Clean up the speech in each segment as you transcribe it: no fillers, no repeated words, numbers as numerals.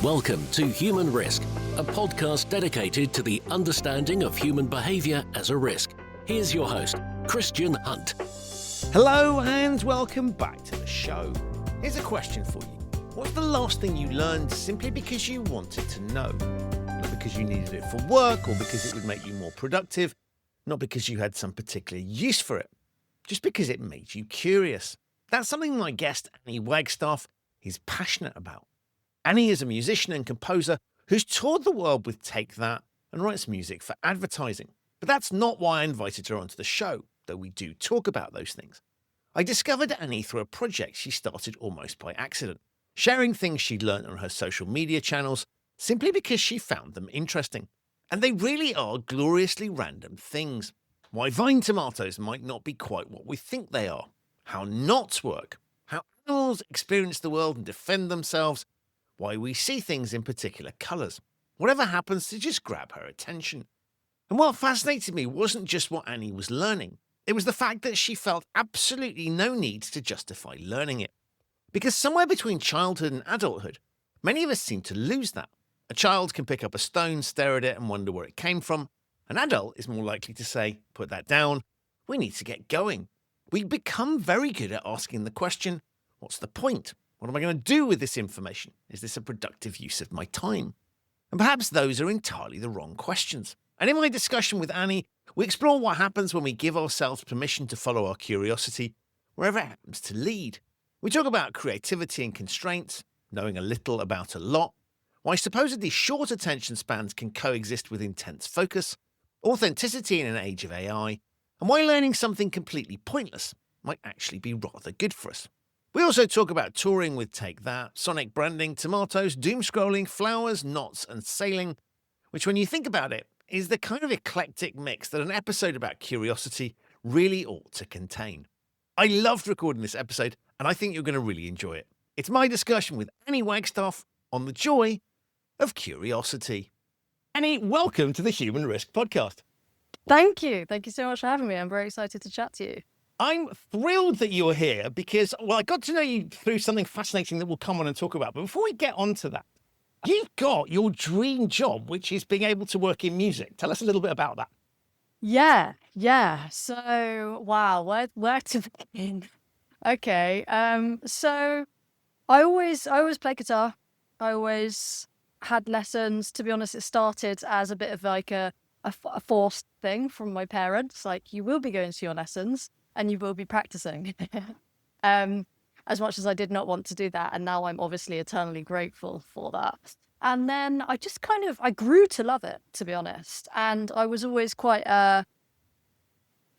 Welcome to Human Risk, a podcast dedicated to the understanding of human behaviour as a risk. Here's your host, Christian Hunt. Hello and welcome back to the show. Here's a question for you. What's the last thing you learned simply because you wanted to know? Not because you needed it for work or because it would make you more productive, not because you had some particular use for it, just because it made you curious. That's something my guest, Annie Wagstaff, is passionate about. Annie is a musician and composer who's toured the world with Take.That and writes music for advertising. But that's not why I invited her onto the show, though we do talk about those things. I discovered Annie through a project she started almost by accident, sharing things she'd learned on her social media channels simply because she found them interesting. And they really are gloriously random things. Why vine tomatoes might not be quite what we think they are, how knots work, how animals experience the world and defend themselves, why we see things in particular colours, whatever happens to just grab her attention. And what fascinated me wasn't just what Annie was learning, it was the fact that she felt absolutely no need to justify learning it. Because somewhere between childhood and adulthood, many of us seem to lose that. A child can pick up a stone, stare at it and wonder where it came from. An adult is more likely to say, put that down, we need to get going. We become very good at asking the question, what's the point? What am I going to do with this information? Is this a productive use of my time? And perhaps those are entirely the wrong questions. And in my discussion with Annie, we explore what happens when we give ourselves permission to follow our curiosity, wherever it happens to lead. We talk about creativity and constraints, knowing a little about a lot, why supposedly short attention spans can coexist with intense focus, authenticity in an age of AI, and why learning something completely pointless might actually be rather good for us. We also talk about touring with Take.That, sonic branding, tomatoes, doom scrolling, flowers, knots, and sailing, which when you think about it, is the kind of eclectic mix that an episode about curiosity really ought to contain. I loved recording this episode, and I think you're going to really enjoy it. It's my discussion with Annie Wagstaff on the joy of curiosity. Annie, welcome to the Human Risk podcast. Thank you. Thank you so much for having me. I'm very excited to chat to you. I'm thrilled that you're here because, well, I got to know you through something fascinating that we'll come on and talk about. But before we get on to that, you've got your dream job, which is being able to work in music. Tell us a little bit about that. Yeah. So, wow, where to begin? Okay. So I always play guitar. I always had lessons. To be honest, it started as a bit of like a forced thing from my parents. Like, you will be going to your lessons and you will be practicing. As much as I did not want to do that. And now I'm obviously eternally grateful for that. And then I just I grew to love it, to be honest. And I was always quite, I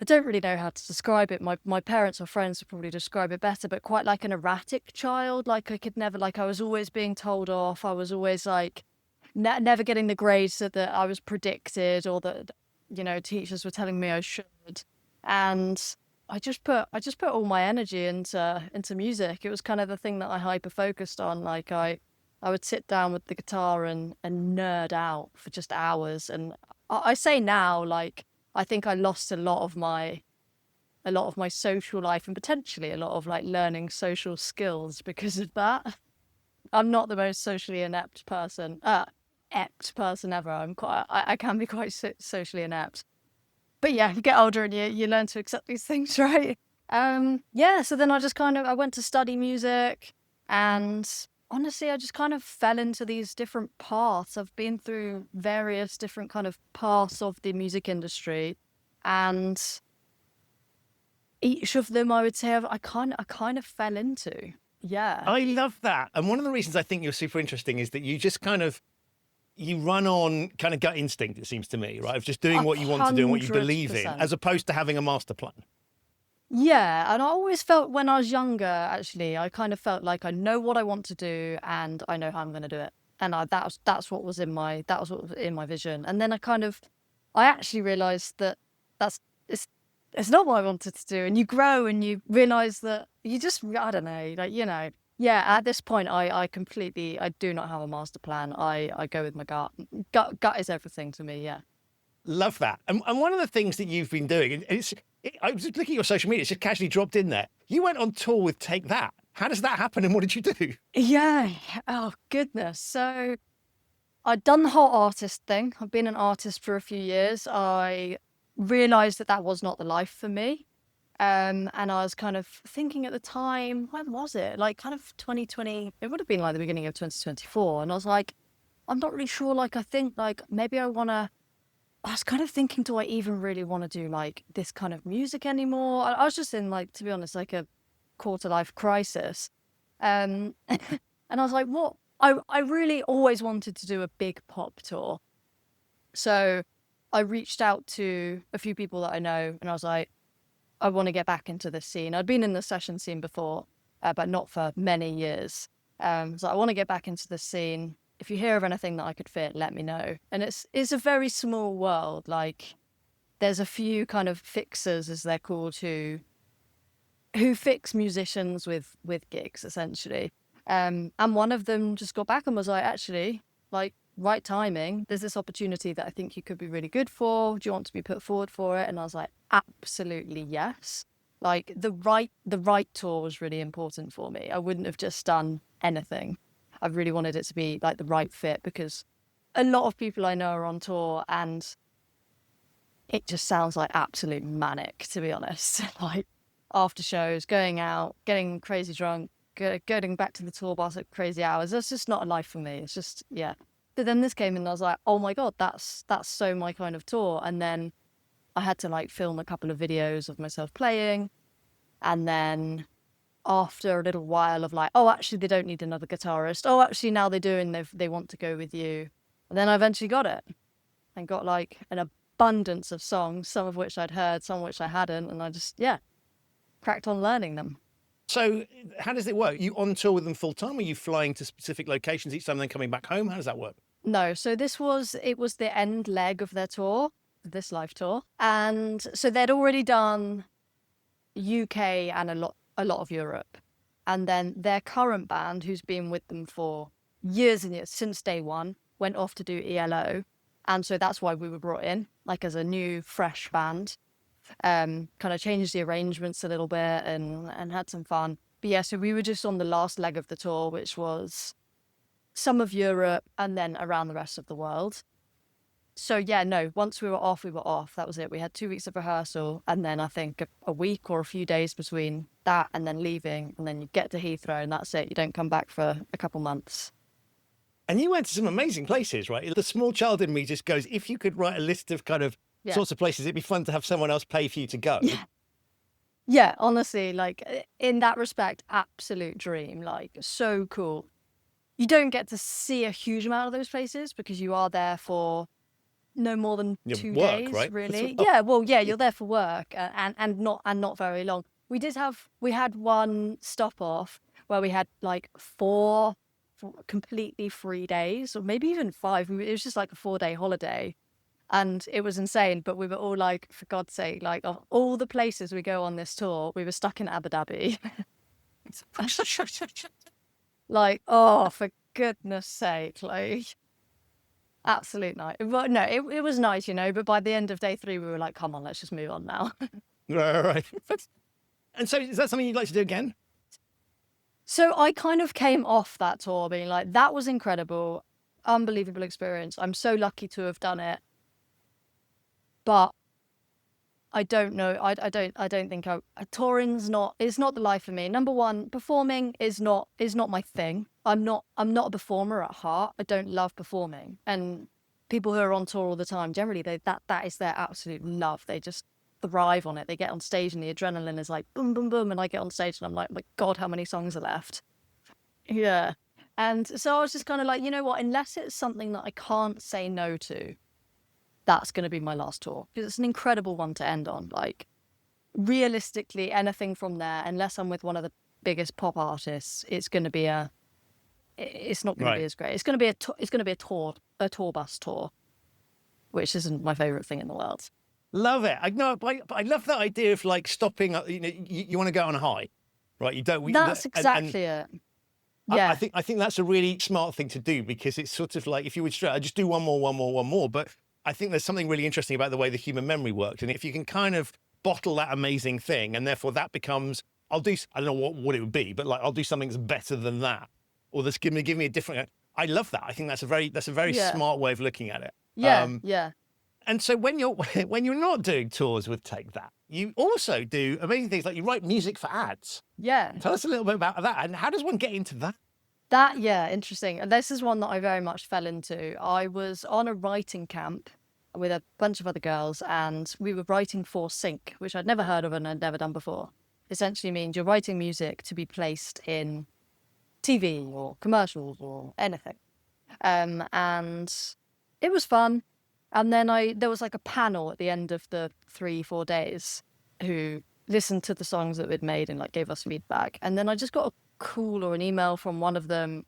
don't really know how to describe it. My parents or friends would probably describe it better, but quite like an erratic child. Like I could never, I was always being told off. I was always never getting the grades that I was predicted or that, teachers were telling me I should. And I just put all my energy into music. It was kind of the thing that I hyper focused on. Like I would sit down with the guitar and nerd out for just hours. And I say now, I think I lost a lot of my social life and potentially a lot of learning social skills because of that. I'm not the most socially inept person ever. I can be quite socially inept. But yeah, you get older and you learn to accept these things, right? So then I just I went to study music, and honestly, I just fell into these different paths. I've been through various different kind of paths of the music industry, and each of them I would say I kind of fell into. Yeah. I love that. And one of the reasons I think you're super interesting is that you just you run on kind of gut instinct, it seems to me, right? Of just doing what you want to do and what you believe in, as opposed to having a master plan. Yeah, and I always felt when I was younger, actually, I kind of felt like I know what I want to do and I know how I'm going to do it. And that's what was in my vision. And then I actually realized that it's not what I wanted to do. And you grow and you realize that you just, I don't know, yeah, at this point, I do not have a master plan. I go with my gut. Gut is everything to me, yeah. Love that. And one of the things that you've been doing, I was looking at your social media, it's just casually dropped in there. You went on tour with Take.That. How does that happen and what did you do? Yeah. Oh, goodness. So I'd done the whole artist thing. I've been an artist for a few years. I realized that that was not the life for me. And I was kind of thinking at the time, when was it? Like kind of 2020, it would have been like the beginning of 2024. And I was like, I'm not really sure. Like, I think like maybe I was kind of thinking, do I even really want to do like this kind of music anymore? I was just in like, to be honest, like a quarter life crisis. Um, and I was like, what? I really always wanted to do a big pop tour. So I reached out to a few people that I know and I was like, I want to get back into this scene. I'd been in the session scene before, but not for many years. So I want to get back into the scene. If you hear of anything that I could fit, let me know. And it's a very small world. Like there's a few kind of fixers, as they're called, who fix musicians with gigs essentially. And one of them just got back and was like, actually, like right timing. There's this opportunity that I think you could be really good for. Do you want to be put forward for it? And I was like, absolutely yes. Like the right tour was really important for me. I wouldn't have just done anything. I really wanted it to be like the right fit because a lot of people I know are on tour and it just sounds like absolute manic, to be honest. Like after shows, going out, getting crazy drunk, going back to the tour bus at crazy hours. That's just not a life for me. It's just, yeah. But then this came in and I was like, oh my God, that's so my kind of tour. And then I had to like film a couple of videos of myself playing. And then after a little while of like, oh, actually, they don't need another guitarist. Oh, actually, now they do and they want to go with you. And then I eventually got it and got like an abundance of songs, some of which I'd heard, some of which I hadn't. And I just, yeah, cracked on learning them. So how does it work? Are you on tour with them full time? Are you flying to specific locations each time and then coming back home? How does that work? No, so it was the end leg of their tour, this live tour. And so they'd already done UK and a lot of Europe. And then their current band, who's been with them for years and years, since day one, went off to do ELO. And so that's why we were brought in, like as a new, fresh band. Kind of changed the arrangements a little bit and had some fun. But yeah, so we were just on the last leg of the tour, which was some of Europe and then around the rest of the world. So yeah, no, once we were off, we were off. That was it. We had 2 weeks of rehearsal and then I think a week or a few days between that and then leaving. And then you get to Heathrow and that's it. You don't come back for a couple months. And you went to some amazing places, right? The small child in me just goes, if you could write a list of kind of sorts of places, it'd be fun to have someone else pay for you to go. Yeah, honestly, like in that respect, absolute dream, like so cool. You don't get to see a huge amount of those places because you are there for no more than Your 2 work, days, right? really. Yeah, well, yeah, you're there for work and not very long. We had one stop off where we had like four completely free days, or maybe even 5. It was just like a 4-day holiday. And it was insane, but we were all like, for God's sake, like of all the places we go on this tour, we were stuck in Abu Dhabi. Like, oh, for goodness sake, like, absolute night. Well, no, it was nice, you know, but by the end of day 3, we were like, come on, let's just move on now. Right. And so is that something you'd like to do again? So I kind of came off that tour being like, that was incredible, unbelievable experience. I'm so lucky to have done it. But I don't know. I don't think touring's not. It's not the life for me. Number one, performing is not my thing. I'm not a performer at heart. I don't love performing. And people who are on tour all the time, generally, that is their absolute love. They just thrive on it. They get on stage and the adrenaline is like boom, boom, boom. And I get on stage and I'm like, oh my God, how many songs are left? Yeah. And so I was just kind of like, you know what? Unless it's something that I can't say no to, that's going to be my last tour because it's an incredible one to end on. Like realistically, anything from there, unless I'm with one of the biggest pop artists, it's going to be it's not going to be as great. It's going to be a tour bus tour, which isn't my favorite thing in the world. Love it. I know, but I love that idea of like stopping. You know, you want to go on a high, right? You don't. That's exactly it. Yeah, I think that's a really smart thing to do because it's sort of like if you would just do one more, but I think there's something really interesting about the way the human memory worked. And if you can kind of bottle that amazing thing and therefore that becomes I don't know what it would be, but like I'll do something that's better than that, or that's give me a different. I love that. I think that's a very Yeah. smart way of looking at it. Yeah. Yeah. And so when you're not doing tours with Take That, you also do amazing things like you write music for ads. Yeah. Tell us a little bit about that, and how does one get into that? Yeah, interesting. And this is one that I very much fell into. I was on a writing camp with a bunch of other girls, and we were writing for sync, which I'd never heard of and I'd never done before. Essentially means you're writing music to be placed in TV or commercials or anything. And it was fun. And then there was like a panel at the end of the 3-4 days who listened to the songs that we'd made and like gave us feedback. And then I just got a call or an email from one of them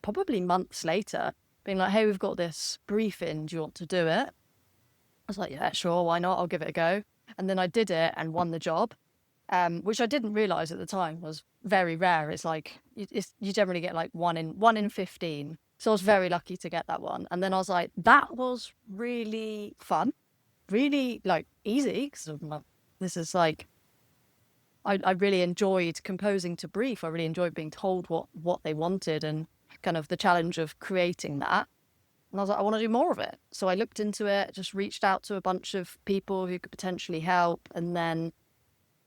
probably months later being like, hey, we've got this brief in, do you want to do it? I was like, yeah, sure, why not? I'll give it a go. And then I did it and won the job, which I didn't realize at the time was very rare. It's like you generally get like one in 15. So I was very lucky to get that one. And then I was like, that was really fun, really like easy, because this is like, I really enjoyed composing to brief. I really enjoyed being told what they wanted and kind of the challenge of creating that. And I was like, I want to do more of it. So I looked into it, just reached out to a bunch of people who could potentially help. And then,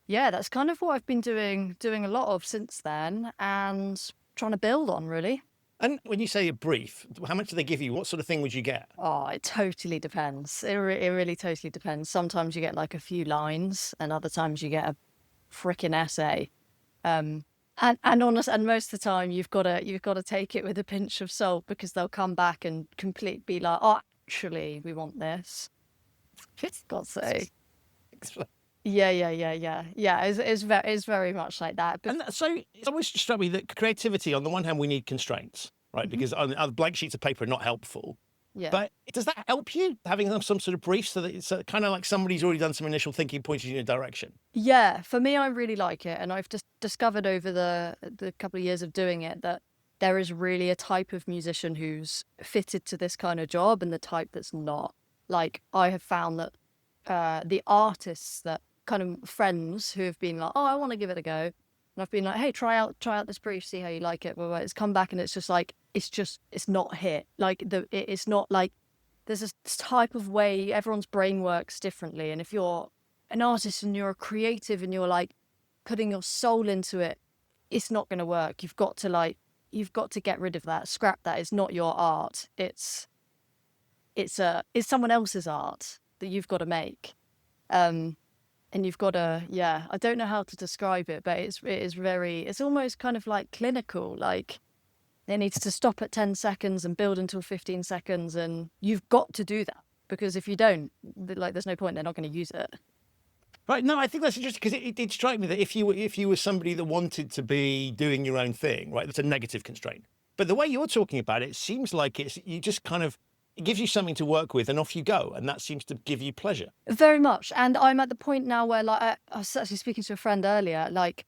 yeah, that's kind of what I've been doing a lot of since then and trying to build on, really. And when you say a brief, how much do they give you? What sort of thing would you get? Oh, it totally depends. It really totally depends. Sometimes you get like a few lines and other times you get a freaking essay. And most of the time you've got to take it with a pinch of salt, because they'll come back and be like, oh, actually, we want this. God's sake. Yeah. It's very much like that. But And so it's always struck me that creativity, on the one hand, we need constraints, right? Because blank sheets of paper are not helpful. yeah. But does that help you, having some sort of brief, so that it's kind of like somebody's already done some initial thinking, pointed you in a direction? Yeah, for me, I really like it. And I've just discovered over the couple of years of doing it that there is really a type of musician who's fitted to this kind of job and the type that's not. Like, I have found that the artists that kind of friends who have been like, oh, I want to give it a go. And I've been like, hey, try out this brief, see how you like it. Well, it's come back and it's just like, it's not hit. Like, it's not like, there's this type of way everyone's brain works differently. And if you're an artist and you're a creative and you're like putting your soul into it, it's not going to work. You've got to get rid of that, scrap that. It's not your art. It's someone else's art that you've got to make. And you've got to, I don't know how to describe it, but it's almost kind of like clinical. Like, it needs to stop at 10 seconds and build until 15 seconds. And you've got to do that, because if you don't, like, there's no point, they're not going to use it. Right. No, I think that's interesting, because it did strike me that if you were somebody that wanted to be doing your own thing, right, that's a negative constraint. But the way you're talking about it seems like you just kind of, it gives you something to work with and off you go. And that seems to give you pleasure. Very much. And I'm at the point now where, like, I was actually speaking to a friend earlier, like,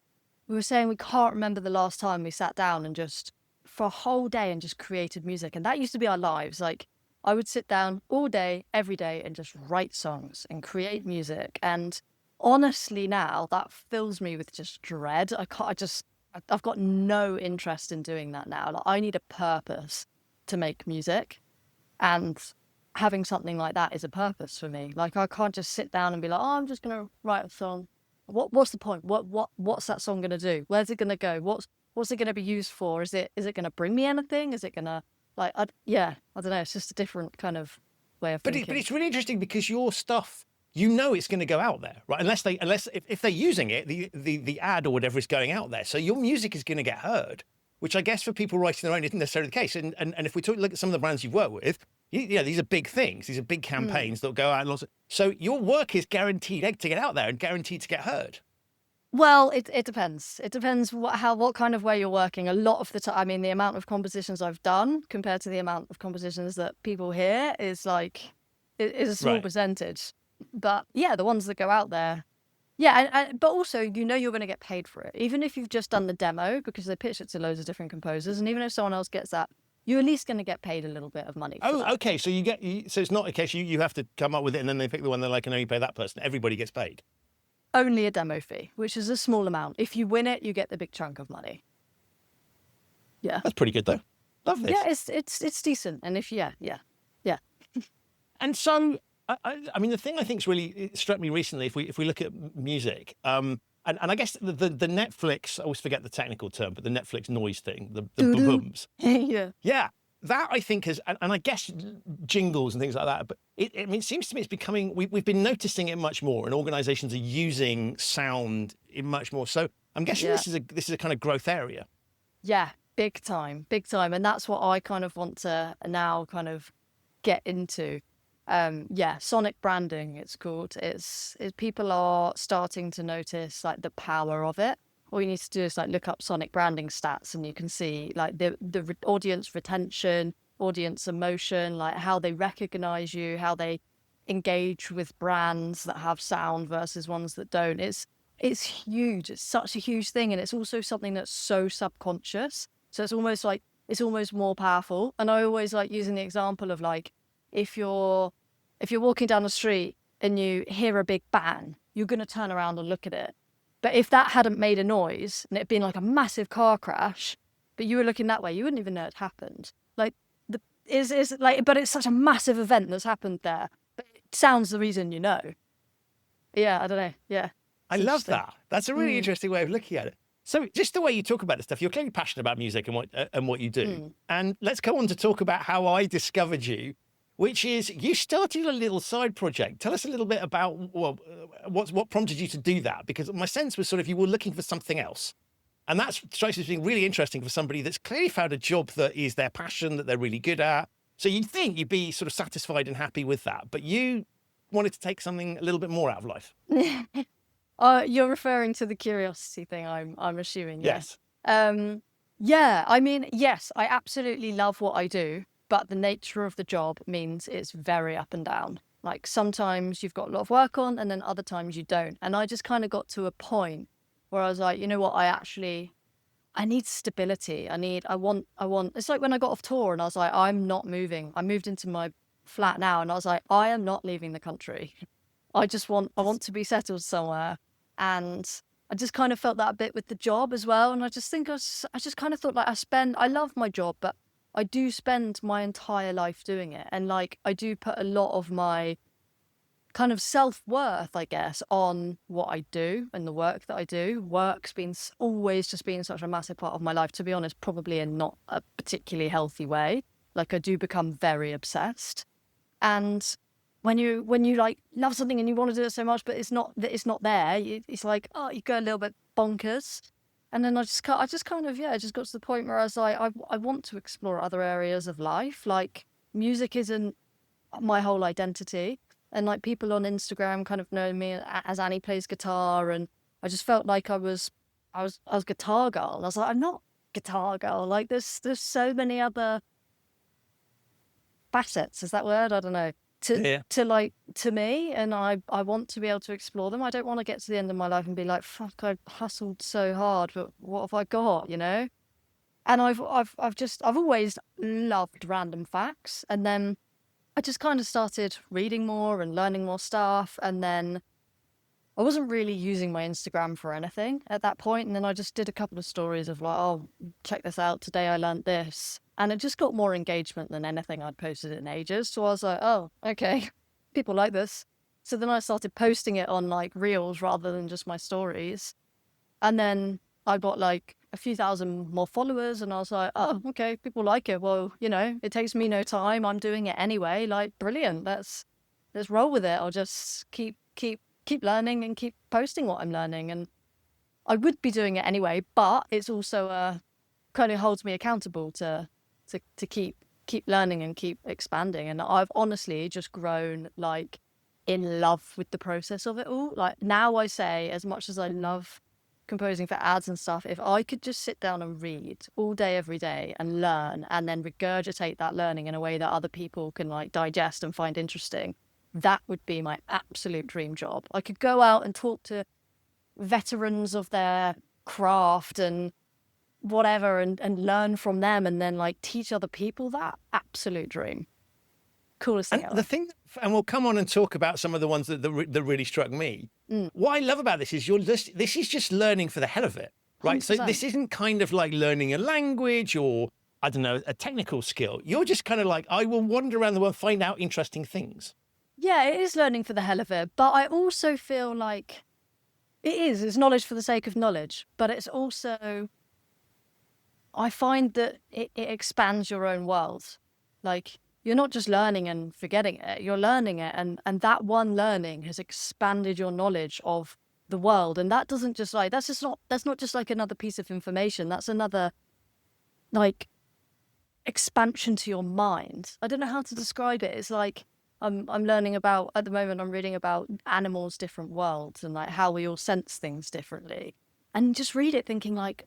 we were saying we can't remember the last time we sat down and just for a whole day and just created music. And that used to be our lives. Like, I would sit down all day, every day, and just write songs and create music. And honestly, now that fills me with just dread. I've got no interest in doing that now. Like, I need a purpose to make music, and having something like that is a purpose for me. Like, I can't just sit down and be like, oh, I'm just gonna write a song. What's the point? What's that song gonna do? Where's it gonna go? What's it gonna be used for? Is it gonna bring me anything? Is it gonna, like, I don't know. It's just a different kind of way of thinking. But it's really interesting, because your stuff, it's going to go out there, right? Unless if they're using it, the ad or whatever is going out there. So your music is going to get heard, which I guess for people writing their own isn't necessarily the case. And if we look at some of the brands you've worked with, these are big things. These are big campaigns that go out. So your work is guaranteed to get out there and guaranteed to get heard. Well, it depends. It depends what kind of way you're working. A lot of the time, I mean, the amount of compositions I've done compared to the amount of compositions that people hear is like, is a small percentage. But yeah, the ones that go out there. Yeah, but also, you're going to get paid for it. Even if you've just done the demo, because they pitch it to loads of different composers. And even if someone else gets that, you're at least going to get paid a little bit of money for that. Okay. So so it's not a case you have to come up with it and then they pick the one they're like, and only pay that person. Everybody gets paid. only a demo fee, which is a small amount. If you win it, you get the big chunk of money. Yeah. That's pretty good though. Love this. Yeah, it's decent. And yeah. And so, I mean, the thing I think's really it struck me recently, if we look at music, and I guess the Netflix, I always forget the technical term, but the Netflix noise thing, the booms. Yeah. Yeah, that I think has, and I guess jingles and things like that. But I mean, it seems to me it's becoming. We've been noticing it much more, and organisations are using sound in much more. So I'm guessing this is a kind of growth area. Yeah, big time. And that's what I kind of want to now kind of get into. Sonic branding, it's called. It's people are starting to notice like the power of it. All you need to do is like look up sonic branding stats, and you can see like the audience retention, audience emotion, like how they recognize you, how they engage with brands that have sound versus ones that don't. It's huge. It's such a huge thing, and it's also something that's so subconscious. So it's almost more powerful. And I always like using the example of like, if you're walking down the street and you hear a big bang, you're going to turn around and look at it. But if that hadn't made a noise and it had been like a massive car crash, but you were looking that way, you wouldn't even know it happened. Like but it's such a massive event that's happened there. But it sounds the reason you know. Yeah, I don't know. Yeah. I love that. That's a really interesting way of looking at it. So just the way you talk about this stuff, you're clearly passionate about music and what you do. And let's go on to talk about how I discovered you, which is you started a little side project. Tell us a little bit about what prompted you to do that, because my sense was sort of you were looking for something else. And that strikes me as being really interesting for somebody that's clearly found a job that is their passion, that they're really good at. So you'd think you'd be sort of satisfied and happy with that, but you wanted to take something a little bit more out of life. You're referring to the curiosity thing, I'm assuming. Yeah. Yes. I mean, yes, I absolutely love what I do, but the nature of the job means it's very up and down. Like sometimes you've got a lot of work on and then other times you don't. And I just kind of got to a point where I was like, you know what, I need stability. I want, it's like when I got off tour and I was like, I'm not moving. I moved into my flat now and I was like, I am not leaving the country. I want to be settled somewhere. And I just kind of felt that a bit with the job as well. And I just kind of thought like I love my job, but I do spend my entire life doing it. And like, I do put a lot of my kind of self-worth, I guess, on what I do and the work that I do. Work's always just been such a massive part of my life, to be honest, probably in not a particularly healthy way. Like I do become very obsessed. And when you like love something and you want to do it so much, but it's not there, it's like, oh, you go a little bit bonkers. And then I just kind of, it just got to the point where I was like, I want to explore other areas of life. Like music isn't my whole identity. And like people on Instagram kind of know me as Annie plays guitar. And I just felt like I was guitar girl. And I was like, I'm not guitar girl. Like there's so many other facets. Is that word? I don't know. To me, and I want to be able to explore them. I don't want to get to the end of my life and be like, fuck, I hustled so hard, but what have I got, you know? And I've always loved random facts, and then I just kind of started reading more and learning more stuff, and then I wasn't really using my Instagram for anything at that point, and then I just did a couple of stories of like, oh, check this out, today I learned this. And it just got more engagement than anything I'd posted in ages. So I was like, oh, okay, people like this. So then I started posting it on like Reels rather than just my stories. And then I got like a few thousand more followers and I was like, oh, okay, people like it. Well, you know, it takes me no time. I'm doing it anyway. Like, brilliant. Let's roll with it. I'll just keep learning and keep posting what I'm learning. And I would be doing it anyway, but it's also kind of holds me accountable to keep learning and keep expanding. And I've honestly just grown like in love with the process of it all. Like now I say, as much as I love composing for ads and stuff, if I could just sit down and read all day, every day and learn and then regurgitate that learning in a way that other people can like digest and find interesting, that would be my absolute dream job. I could go out and talk to veterans of their craft and whatever and learn from them and then like teach other people. That absolute dream. Coolest thing And ever. the thing, and we'll come on and talk about some of the ones that really struck me. What I love about this is this is just learning for the hell of it, right? So 100%. this isn't kind of like learning a language or, I don't know, a technical skill. You're just kind of like, I will wander around the world, find out interesting things. Yeah, it is learning for the hell of it. But I also feel like it's knowledge for the sake of knowledge. But it's also, I find that it expands your own world. Like, you're not just learning and forgetting it, you're learning it. And that one learning has expanded your knowledge of the world. And that doesn't just like, that's not just like another piece of information. That's another, like, expansion to your mind. I don't know how to describe it. It's like, I'm learning about, at the moment, I'm reading about animals' different worlds and like how we all sense things differently. And just read it thinking like,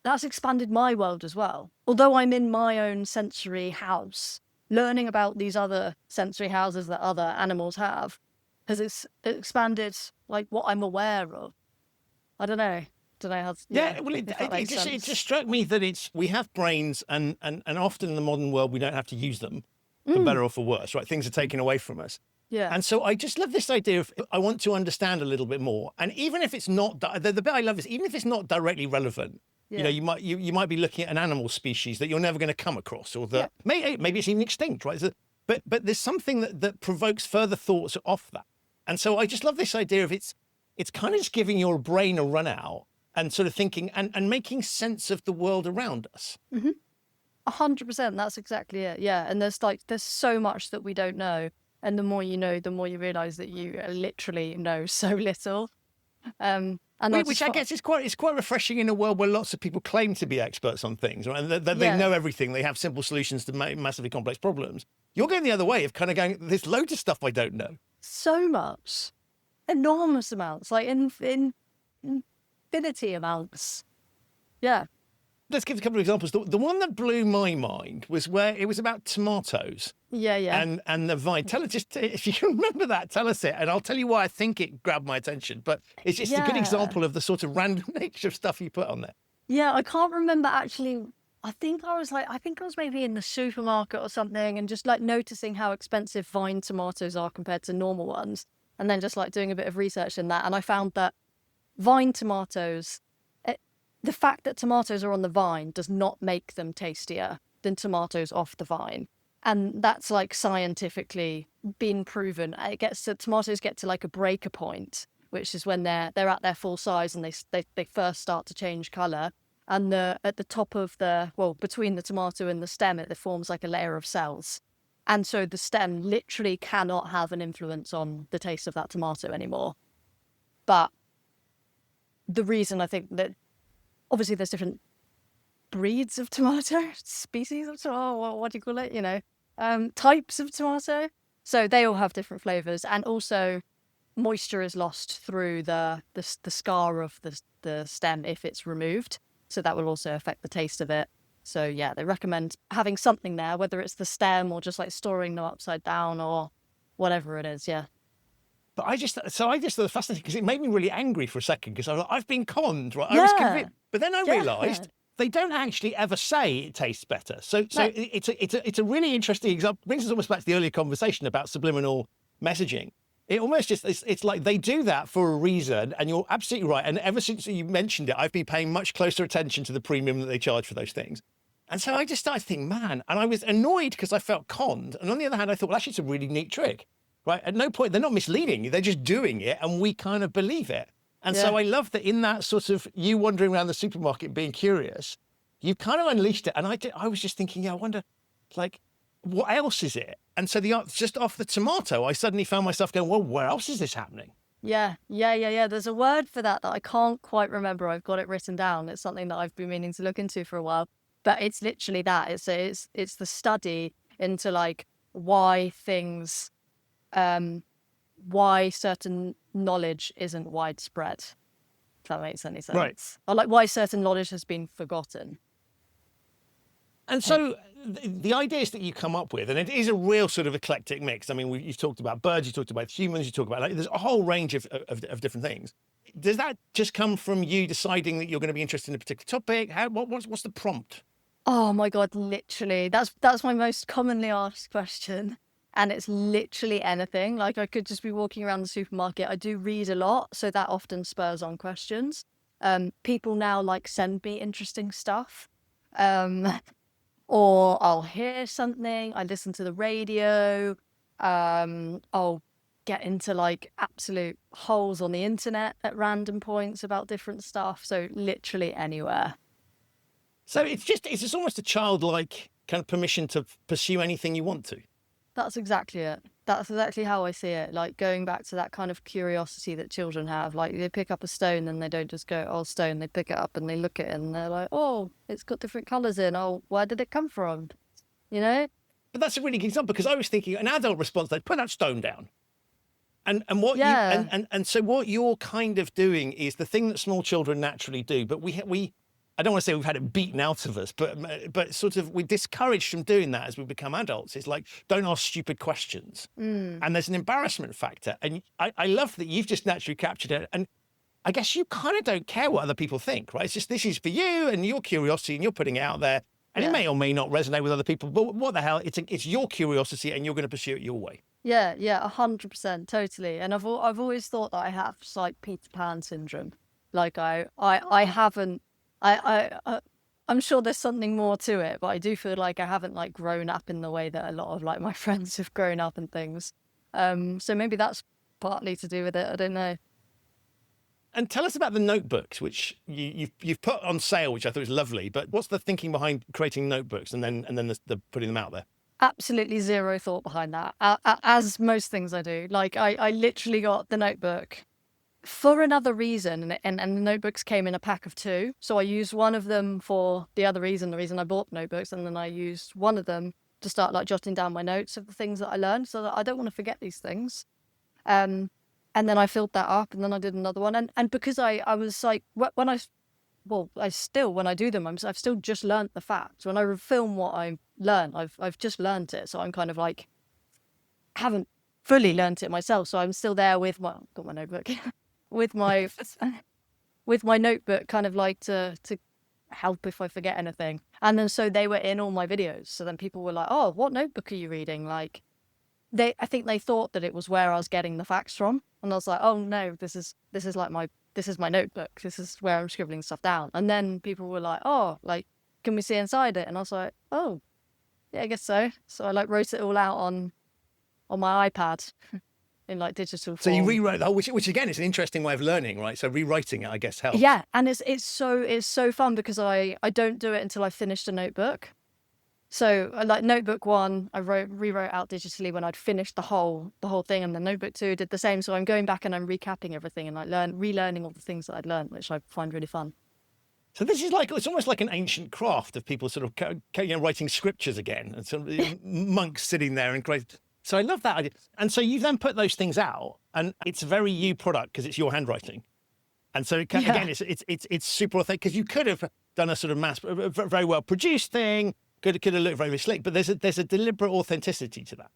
that's expanded my world as well. Although I'm in my own sensory house, learning about these other sensory houses that other animals have has expanded like what I'm aware of. I don't know. Don't know how to, Yeah, well, if that makes it sense. just struck me that we have brains, and often in the modern world we don't have to use them, for better or for worse, right? Things are taken away from us. Yeah. And so I just love this idea of, I want to understand a little bit more. And even if it's not, the bit I love is, even if it's not directly relevant, you know, you might be looking at an animal species that you're never going to come across, or that maybe it's even extinct, right? So, but there's something that provokes further thoughts off that. And so I just love this idea of it's kind of just giving your brain a run out and sort of thinking and making sense of the world around us. 100%. That's exactly it. Yeah. And there's so much that we don't know. And the more you know, the more you realize that you literally know so little. And Which I guess is quite refreshing in a world where lots of people claim to be experts on things, right? And that they know everything. They have simple solutions to massively complex problems. You're going the other way of kind of going, there's loads of stuff I don't know. So much. Enormous amounts. Like infinity amounts. Yeah. Let's give a couple of examples. The one that blew my mind was where it was about tomatoes. Yeah. And the vine. Tell us, just if you can remember that, tell us it, and I'll tell you why I think it grabbed my attention. But it's just a good example of the sort of random nature of stuff you put on there. Yeah, I can't remember actually. I think I was maybe in the supermarket or something, and just like noticing how expensive vine tomatoes are compared to normal ones, and then just like doing a bit of research in that, and I found that vine tomatoes, the fact that tomatoes are on the vine does not make them tastier than tomatoes off the vine. And that's like scientifically been proven. Tomatoes get to like a breaker point, which is when they're at their full size and they first start to change colour. And at the top of between the tomato and the stem, it forms like a layer of cells. And so the stem literally cannot have an influence on the taste of that tomato anymore. But the reason I think that, obviously there's different breeds of tomato, species of tomato, what do you call it? You know, types of tomato. So they all have different flavors, and also moisture is lost through the scar of the stem if it's removed. So that will also affect the taste of it. So yeah, they recommend having something there, whether it's the stem or just like storing them upside down or whatever it is. Yeah. But I just thought it was fascinating because it made me really angry for a second, because I was like, I've been conned, right? I was convinced, but then I realised they don't actually ever say it tastes better. So it's a really interesting example. Brings us almost back to the earlier conversation about subliminal messaging. It almost just, it's like they do that for a reason, and you're absolutely right. And ever since you mentioned it, I've been paying much closer attention to the premium that they charge for those things. And so I just started to think, man, and I was annoyed because I felt conned. And on the other hand, I thought, well, actually, it's a really neat trick, right? At no point, they're not misleading you. They're just doing it, and we kind of believe it. And so I love that in that sort of you wandering around the supermarket being curious, you've kind of unleashed it. And I was just thinking, I wonder, like, what else is it? And so just off the tomato, I suddenly found myself going, well, where else is this happening? Yeah. There's a word for that I can't quite remember. I've got it written down. It's something that I've been meaning to look into for a while. But it's literally that. It's the study into like why things, why certain knowledge isn't widespread. If that makes any sense. Right. Or like why certain knowledge has been forgotten. And so the ideas that you come up with, and it is a real sort of eclectic mix. I mean, you've talked about birds, you talked about humans, you talk about, like, there's a whole range of different things. Does that just come from you deciding that you're going to be interested in a particular topic? What's the prompt? Oh my God, literally. That's my most commonly asked question. And it's literally anything. Like I could just be walking around the supermarket. I do read a lot, so that often spurs on questions. People now like send me interesting stuff. Um, or I'll hear something, I listen to the radio, I'll get into like absolute holes on the internet at random points about different stuff. So literally anywhere. So it's just almost a childlike kind of permission to pursue anything you want to. That's exactly it. That's exactly how I see it. Like going back to that kind of curiosity that children have. Like they pick up a stone and they don't just go, oh, stone. They pick it up and they look at it and they're like, oh, it's got different colours in. Oh, where did it come from? You know? But that's a really good example, because I was thinking an adult response, they'd put that stone down. And what Yeah. and so what you're kind of doing is the thing that small children naturally do, but we I don't want to say we've had it beaten out of us, but sort of we're discouraged from doing that as we become adults. It's like, don't ask stupid questions. And there's an embarrassment factor. And I love that you've just naturally captured it. And I guess you kind of don't care what other people think, right? It's just, this is for you and your curiosity and you're putting it out there. And Yeah. it may or may not resonate with other people, but what the hell? It's your curiosity and you're going to pursue it your way. Yeah, 100%, totally. And I've always thought that I have like Peter Pan syndrome. Like I haven't I'm sure there's something more to it, but I do feel like I haven't like grown up in the way that a lot of like my friends have grown up and things. So maybe that's partly to do with it. I don't know. And tell us about the notebooks, which you've put on sale, which I thought was lovely. But what's the thinking behind creating notebooks and then the putting them out there? Absolutely zero thought behind that. As most things I do. Like I literally got the notebook for another reason, and the notebooks came in a pack of 2. So I used one of them for the other reason, the reason I bought notebooks, and then I used one of them to start like jotting down my notes of the things that I learned, so that I don't want to forget these things. And then I filled that up, and then I did another one, and because I was like, when I when I do them, I've still just learnt the facts. When I film what I learn, I've just learnt it, so I'm kind of like haven't fully learnt it myself. So I'm still there with got my notebook. with my notebook, kind of like to help if I forget anything. And then so they were in all my videos. So then people were like, "Oh, what notebook are you reading?" Like I think they thought that it was where I was getting the facts from, and I was like, "Oh no, this is my notebook. This is where I'm scribbling stuff down." And then people were like, "Oh, like can we see inside it?" And I was like, "Oh, yeah, I guess so." So I like wrote it all out on my iPad. In like digital form. So you rewrote the whole, which again is an interesting way of learning, right? So rewriting it, I guess, helps. Yeah, and it's so fun because I don't do it until I finished a notebook. So like notebook 1, I rewrote out digitally when I'd finished the whole thing, and then notebook 2 did the same. So I'm going back and I'm recapping everything and like relearning all the things that I'd learned, which I find really fun. So this is like, it's almost like an ancient craft of people sort of writing scriptures again, and sort of monks sitting there and great. So I love that idea. And so you then put those things out, and it's a very you product because it's your handwriting. And so again, it's super authentic, because you could have done a sort of very well produced thing, could have looked very slick, but there's a deliberate authenticity to that.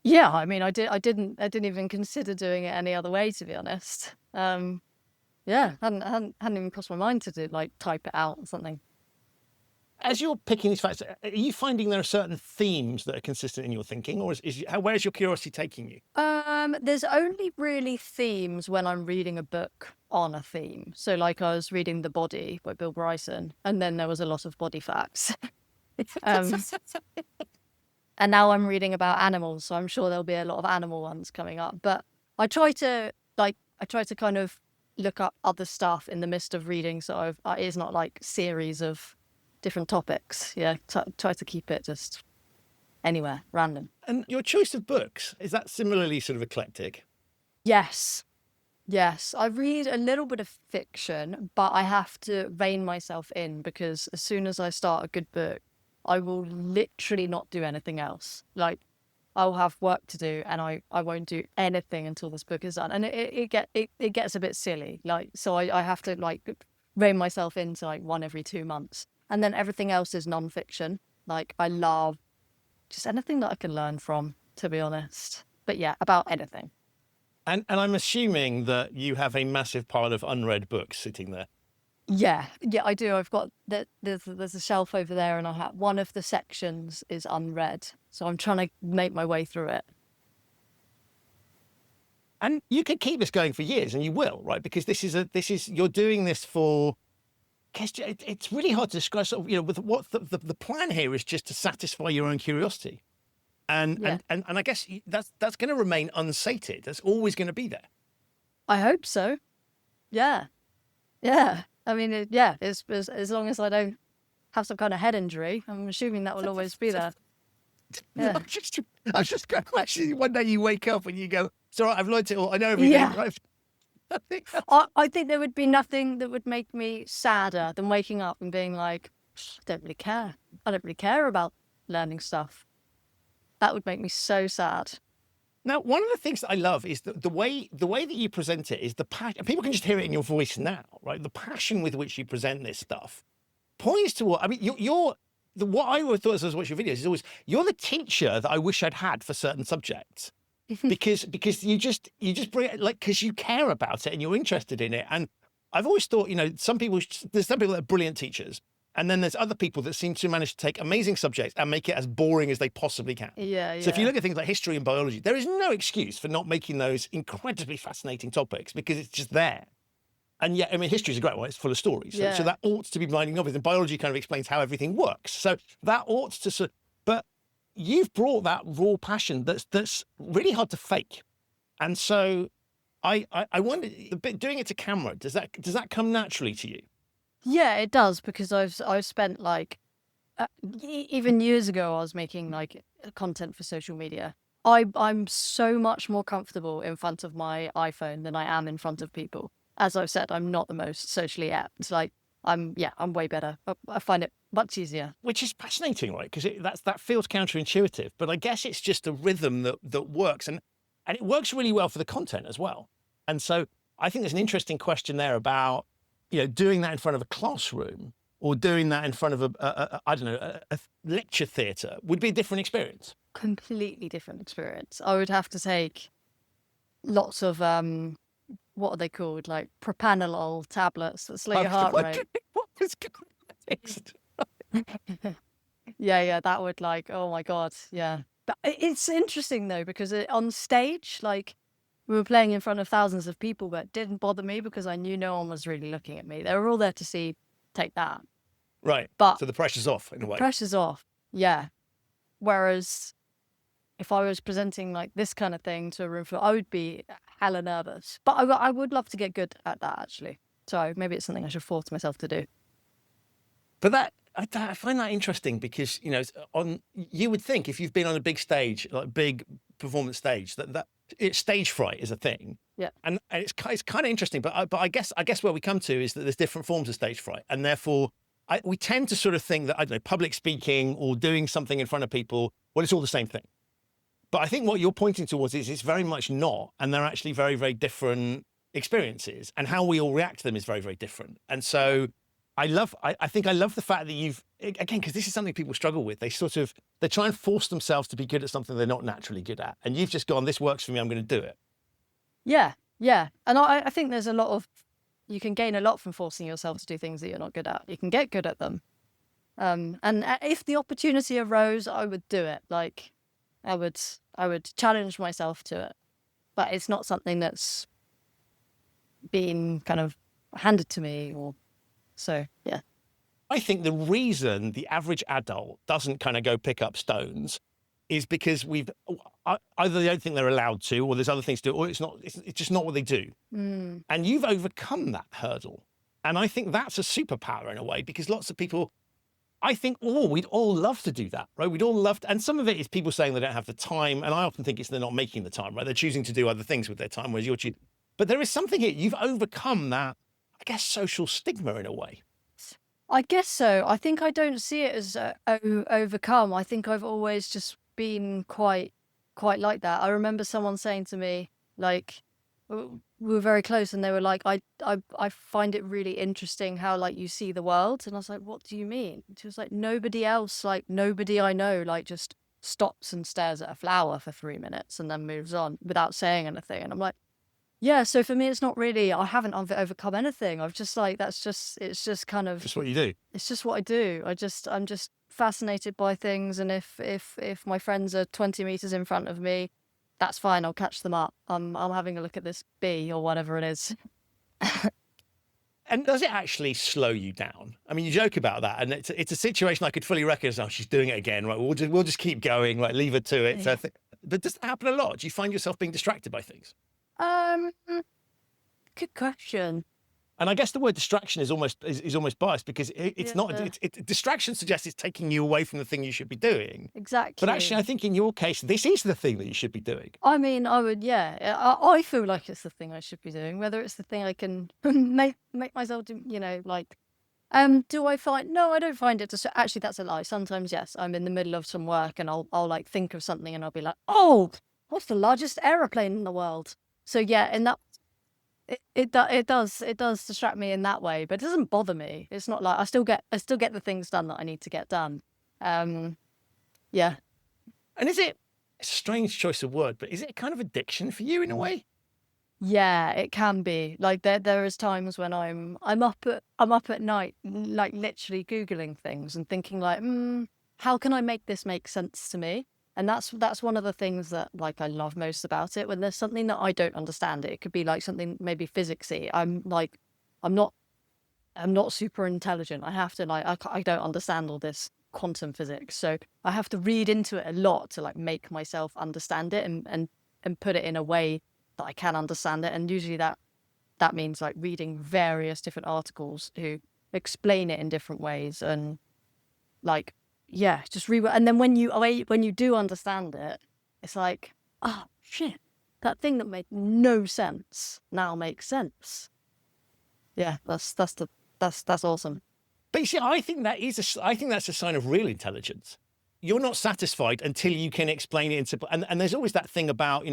Yeah, I mean, I didn't even consider doing it any other way, to be honest. Yeah, hadn't even crossed my mind to do like type it out or something. As you're picking these facts, are you finding there are certain themes that are consistent in your thinking, or where is your curiosity taking you? There's only really themes when I'm reading a book on a theme. So like I was reading The Body by Bill Bryson, and then there was a lot of body facts. And now I'm reading about animals, so I'm sure there'll be a lot of animal ones coming up. But I try to kind of look up other stuff in the midst of reading, so it's not like series of different topics. Yeah, try to keep it just anywhere, random. And your choice of books, is that similarly sort of eclectic? Yes. I read a little bit of fiction, but I have to rein myself in, because as soon as I start a good book, I will literally not do anything else. Like I'll have work to do, and I won't do anything until this book is done. And it gets a bit silly. Like, so I have to like rein myself into like one every 2 months. And then everything else is non-fiction. Like I love just anything that I can learn from, to be honest. But yeah, about anything. And I'm assuming that you have a massive pile of unread books sitting there. Yeah, yeah, I do. I've got there's a shelf over there, and I have one of the sections is unread, so I'm trying to make my way through it. And you could keep this going for years, and you will, right? Because you're doing this for. It's really hard to describe. Sort of, with what the plan here is just to satisfy your own curiosity, and Yeah, and I guess that's going to remain unsated. That's always going to be there. I hope so. Yeah, yeah. I mean, yeah. As long as I don't have some kind of head injury, I'm assuming that will always be there. No, Yeah, I'm just going. Actually, one day you wake up and you go, "It's all right. I've learned it all. I know everything." yeah. I think I think there would be nothing that would make me sadder than waking up and being like, I don't really care. I don't really care about learning stuff. That would make me so sad. Now, one of the things that I love is the way that you present it is the passion. People can just hear it in your voice now, right? The passion with which you present this stuff points to what I mean. What I always thought as I was watching your videos is always you're the teacher that I wish I'd had for certain subjects because you just bring it like because you care about it and you're interested in it. And I've always thought there's some people that are brilliant teachers. And then there's other people that seem to manage to take amazing subjects and make it as boring as they possibly can. Yeah, So if you yeah. look at things like history and biology, there is no excuse for not making those incredibly fascinating topics because it's just there. And yet, I mean, history is a great one. It's full of stories. So Yeah. that ought to be blinding obvious. And biology kind of explains how everything works. So that ought to, but you've brought that raw passion that's really hard to fake. And so I wonder, doing it to camera, does that come naturally to you? Yeah, it does because I've spent like even years ago I was making like content for social media. I'm so much more comfortable in front of my iPhone than I am in front of people. As I've said, I'm not the most socially apt. Like I'm way better. I find it much easier. Which is fascinating, right? Because that feels counterintuitive, but I guess it's just a rhythm that works, and it works really well for the content as well. And so I think there's an interesting question there about doing that in front of a classroom or doing that in front of a lecture theatre would be a different experience. Completely different experience. I would have to take lots of what are they called? Like propranolol tablets that slow your heart rate. What was context? Yeah, that would like, oh my God, yeah. But it's interesting though, because on stage, like we were playing in front of thousands of people, but it didn't bother me because I knew no one was really looking at me. They were all there to see, take that. Right. But So the pressure's off in a way. pressure's off. Yeah. Whereas if I was presenting like this kind of thing to a room full, I would be hella nervous. But I would love to get good at that actually. So maybe it's something I should force myself to do. But I find that interesting because you would think if you've been on a big stage, like big performance stage, that stage fright is a thing. Yeah. And it's kind of interesting. But I guess where we come to is that there's different forms of stage fright, and therefore we tend to sort of think that, I don't know, public speaking or doing something in front of people, well, it's all the same thing. But I think what you're pointing towards is it's very much not, and they're actually very, very different experiences, and how we all react to them is very, very different. And so I think I love the fact that you've, again, because this is something people struggle with. They try and force themselves to be good at something they're not naturally good at. And you've just gone, this works for me, I'm going to do it. Yeah. And I think there's you can gain a lot from forcing yourself to do things that you're not good at. You can get good at them. And if the opportunity arose, I would do it. Like I would challenge myself to it. But it's not something that's been kind of handed to me so, yeah. I think the reason the average adult doesn't kind of go pick up stones is because either they don't think they're allowed to, or there's other things to do, or it's just not what they do. Mm. And you've overcome that hurdle. And I think that's a superpower in a way, because lots of people, I think, we'd all love to do that, right? We'd all love to, and some of it is people saying they don't have the time. And I often think it's they're not making the time, right? They're choosing to do other things with their time, whereas you're choosing. But there is something here. You've overcome that, I guess, social stigma in a way. I guess so. I think I don't see it as overcome. I think I've always just been quite like that. I remember someone saying to me, like, we were very close, and they were like, I find it really interesting how like you see the world. And I was like, what do you mean? She was like, nobody else, like nobody I know, like just stops and stares at a flower for 3 minutes and then moves on without saying anything. And I'm like, Yeah, so for me, it's not really, I haven't overcome anything. I've just like, it's just kind of, Just what you do. it's just what I do. I'm just fascinated by things. And if my friends are 20 meters in front of me, that's fine. I'll catch them up. I'm having a look at this bee or whatever it is. And does it actually slow you down? I mean, you joke about that, and it's a situation I could fully recognize. Oh, she's doing it again. Right, we'll just keep going. Right, leave her to it. So, but does that happen a lot? Do you find yourself being distracted by things? Um, Good question. And I guess the word distraction is almost biased because it's not. Yeah. Distraction suggests it's taking you away from the thing you should be doing. Exactly. But actually, I think in your case, this is the thing that you should be doing. I mean, I would, yeah. I feel like it's the thing I should be doing. Whether it's the thing I can make myself do, like. Do I find? No, I don't find it. Actually, that's a lie. Sometimes, yes, I'm in the middle of some work and I'll like think of something and I'll be like, oh, what's the largest aeroplane in the world? So yeah, in that. It does distract me in that way, but it doesn't bother me. It's not like I still get the things done that I need to get done. Yeah. And it's a strange choice of word, but is it a kind of addiction for you in a way? Yeah, it can be. Like there is times when I'm up at night, like literally Googling things and thinking like, how can I make this make sense to me? And that's one of the things that like I love most about it. When there's something that I don't understand, it could be like something maybe physicsy. I'm not super intelligent. I have to I don't understand all this quantum physics, so I have to read into it a lot to like make myself understand it and put it in a way that I can understand it. And usually that means like reading various different articles who explain it in different ways and like. Yeah, just and then when you do understand it, it's like, oh shit, that thing that made no sense now makes sense. Yeah, that's awesome. But you see, I think that's a sign of real intelligence. You're not satisfied until you can explain it in simple. And there's always that thing about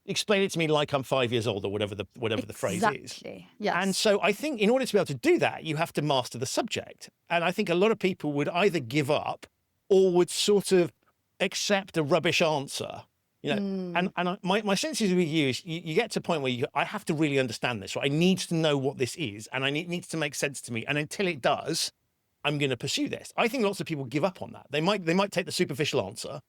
explain it to me like I'm 5 years old or whatever the phrase is. Exactly. Yes. And so I think in order to be able to do that, you have to master the subject. And I think a lot of people would either give up or would sort of accept a rubbish answer. And my sense is with you is you get to a point where I have to really understand this. Right? I need to know what this is, and it needs to make sense to me. And until it does, I'm going to pursue this. I think lots of people give up on that. They might take the superficial answer.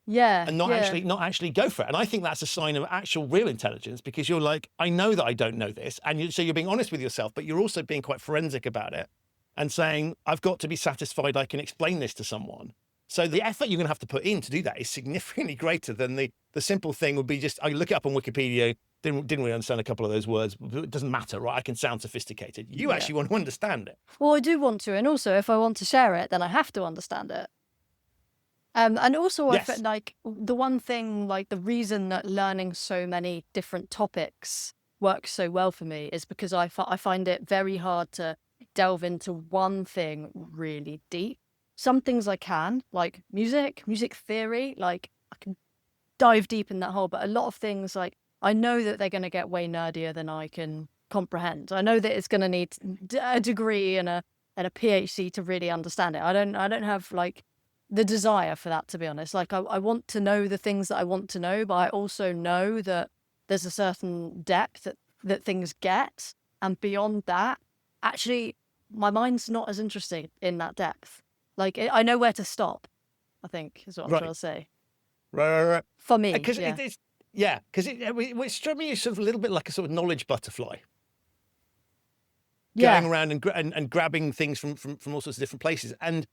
Yeah. And not actually go for it. And I think that's a sign of actual real intelligence, because you're like, I know that I don't know this. And so you're being honest with yourself, but you're also being quite forensic about it and saying, I've got to be satisfied I can explain this to someone. So the effort you're going to have to put in to do that is significantly greater than the simple thing would be just, I look it up on Wikipedia, didn't really understand a couple of those words. It doesn't matter, right? I can sound sophisticated. You actually want to understand it. Well, I do want to. And also, if I want to share it, then I have to understand it. And also, Yes. I feel like the one thing, like the reason that learning so many different topics works so well for me is because I find it very hard to delve into one thing really deep. Some things I can, like music theory, like I can dive deep in that hole. But a lot of things, like I know that they're going to get way nerdier than I can comprehend. I know that it's going to need a degree and a PhD to really understand it. I don't have like the desire for that, to be honest. Like I want to know the things that I want to know, but I also know that there's a certain depth that things get, and beyond that, actually, my mind's not as interested in that depth. Like I know where to stop, I think is what I'm trying to say. Right. For me, Because it struck me as sort of a little bit like a sort of knowledge butterfly. Going around and grabbing things from all sorts of different places. And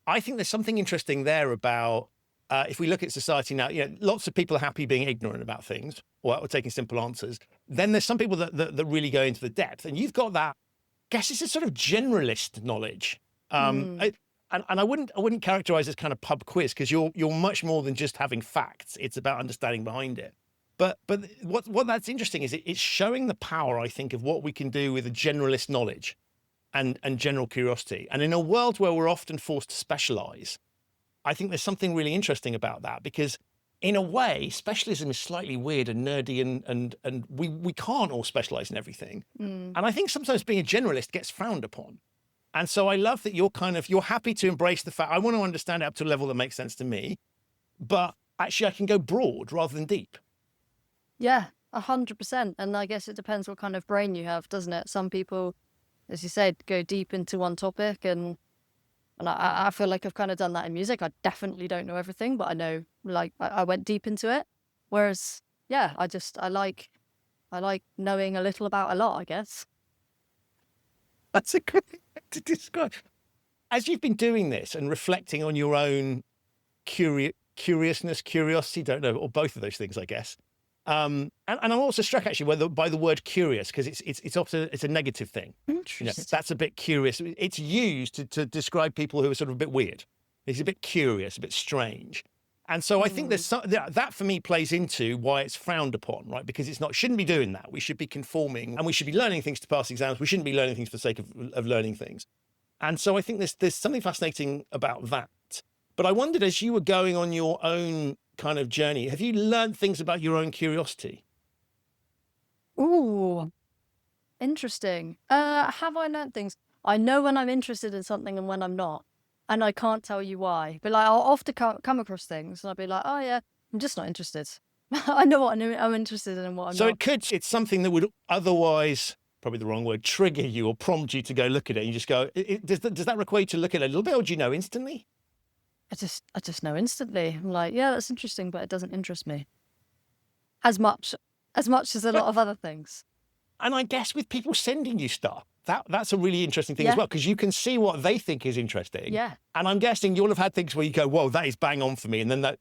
I think there's something interesting there about if we look at society now, lots of people are happy being ignorant about things or taking simple answers. Then there's some people that really go into the depth, and you've got that. I guess it's a sort of generalist knowledge. And I wouldn't characterize this kind of pub quiz, because you're much more than just having facts. It's about understanding behind it. But what that's interesting is it's showing the power, I think, of what we can do with a generalist knowledge and general curiosity. And in a world where we're often forced to specialize, I think there's something really interesting about that, because in a way, specialism is slightly weird and nerdy, and we can't all specialize in everything. And I think sometimes being a generalist gets frowned upon. And so I love that you're happy to embrace the fact, I want to understand it up to a level that makes sense to me, but actually I can go broad rather than deep. Yeah, 100%. And I guess it depends what kind of brain you have, doesn't it? Some people, as you said, go deep into one topic, and I feel like I've kind of done that in music. I definitely don't know everything, but I know, like, I went deep into it. Whereas, yeah, I like knowing a little about a lot, I guess. That's a good thing to describe. As you've been doing this and reflecting on your own curiousness, curiosity, don't know, or both of those things, I guess. And I'm also struck actually by the word curious, because it's often a negative thing. Interesting. That's a bit curious. It's used to describe people who are sort of a bit weird. It's a bit curious, a bit strange. And so I think there's that for me plays into why it's frowned upon, right? Because shouldn't be doing that. We should be conforming, and we should be learning things to pass exams. We shouldn't be learning things for the sake of learning things. And so I think there's something fascinating about that. But I wondered, as you were going on your own kind of journey, have you learned things about your own curiosity? Ooh, interesting. Have I learned things? I know when I'm interested in something and when I'm not, and I can't tell you why. But like, I'll often come across things, and I'll be like, "Oh yeah, I'm just not interested." I know what I'm interested in and what I'm So not. it's something that would otherwise, probably the wrong word, trigger you or prompt you to go look at it. And you just go, does that require you to look at it a little bit, or do you know instantly? I just know instantly. I'm like, yeah, that's interesting, but it doesn't interest me as much as a lot of other things. And I guess with people sending you stuff, that's a really interesting thing as Yeah. well, because you can see what they think is interesting. Yeah. And I'm guessing you'll have had things where you go, whoa, that is bang on for me. And then that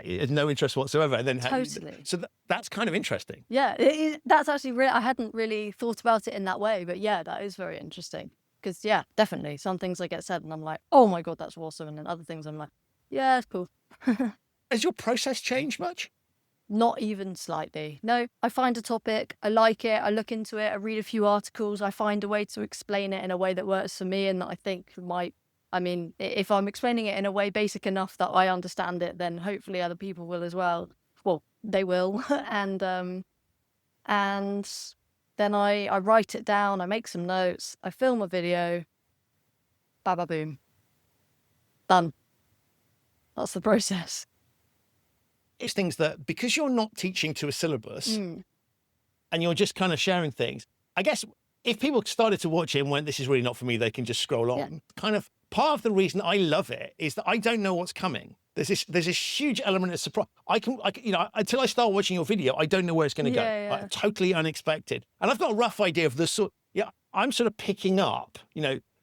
is no interest whatsoever. And then Totally. So that's kind of interesting. Yeah, that's actually I hadn't really thought about it in that way, but yeah, that is very interesting. Because yeah, definitely, some things I get said and I'm like, oh my God, that's awesome. And then other things I'm like, yeah, it's cool. Has your process changed much? Not even slightly. No, I find a topic, I like it, I look into it, I read a few articles, I find a way to explain it in a way that works for me and that I think if I'm explaining it in a way basic enough that I understand it, then hopefully other people will as well. Well, they will. and then I write it down, I make some notes, I film a video, ba boom. Done. That's the process. It's things that, because you're not teaching to a syllabus and you're just kind of sharing things, I guess if people started to watch it and went, this is really not for me, they can just scroll on. Yeah. Kind of part of the reason I love it is that I don't know what's coming. There's this huge element of surprise. I can until I start watching your video, I don't know where it's going to go. Yeah. Totally unexpected. And I've got a rough idea of I'm sort of picking up,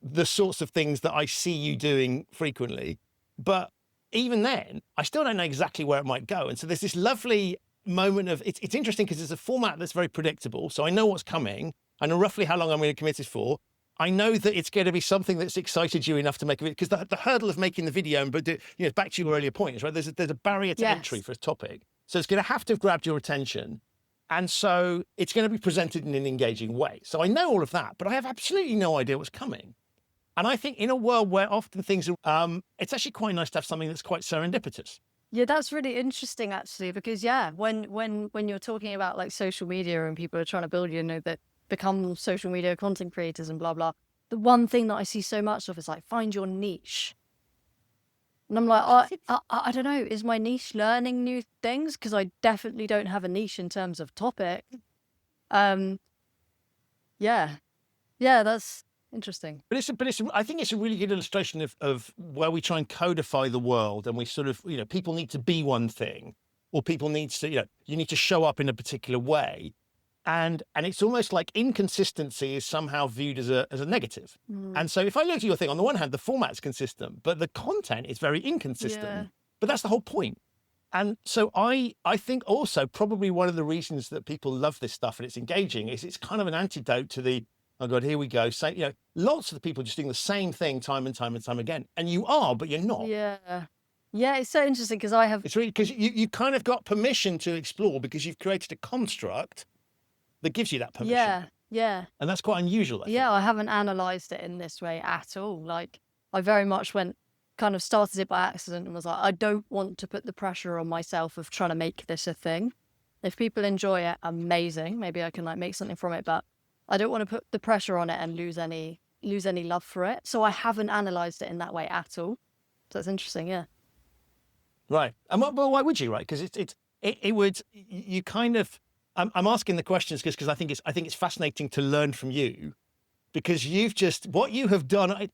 the sorts of things that I see you doing frequently. But even then, I still don't know exactly where it might go. And so there's this lovely moment of, it's interesting because it's a format that's very predictable. So I know what's coming. I know roughly how long I'm going to commit it for. I know that it's going to be something that's excited you enough to make a video, because the hurdle of making the video, but back to your earlier point, right? There's a barrier to entry for a topic. So it's going to have to have grabbed your attention. And so it's going to be presented in an engaging way. So I know all of that, but I have absolutely no idea what's coming. And I think in a world where often things are, it's actually quite nice to have something that's quite serendipitous. Yeah, that's really interesting actually, because yeah, when you're talking about like social media and people are trying to build, that become social media content creators and blah, blah. The one thing that I see so much of is like, find your niche. And I'm like, I don't know, is my niche learning new things? Because I definitely don't have a niche in terms of topic. Yeah, that's interesting. But I think it's a really good illustration of where we try and codify the world, and we sort of, people need to be one thing, or people need to, you need to show up in a particular way. And it's almost like inconsistency is somehow viewed as a negative. And so if I look at your thing, on the one hand, the format's consistent, but the content is very inconsistent. Yeah. But that's the whole point. And so I think also probably one of the reasons that people love this stuff and it's engaging is it's kind of an antidote to the, oh God, here we go. So, lots of the people just doing the same thing time and time and time again. And you are, but you're not. Yeah. Yeah, it's so interesting because it's really, because you kind of got permission to explore because you've created a construct that gives you that permission. Yeah. And that's quite unusual. I haven't analysed it in this way at all. Like, I very much started it by accident and was like, I don't want to put the pressure on myself of trying to make this a thing. If people enjoy it, amazing. Maybe I can make something from it, but I don't want to put the pressure on it and lose any love for it. So I haven't analysed it in that way at all. So it's interesting, yeah. Right. And why would you, right? Because it would, you kind of, I'm asking the questions because I think it's fascinating to learn from you, because you've just, what you have done,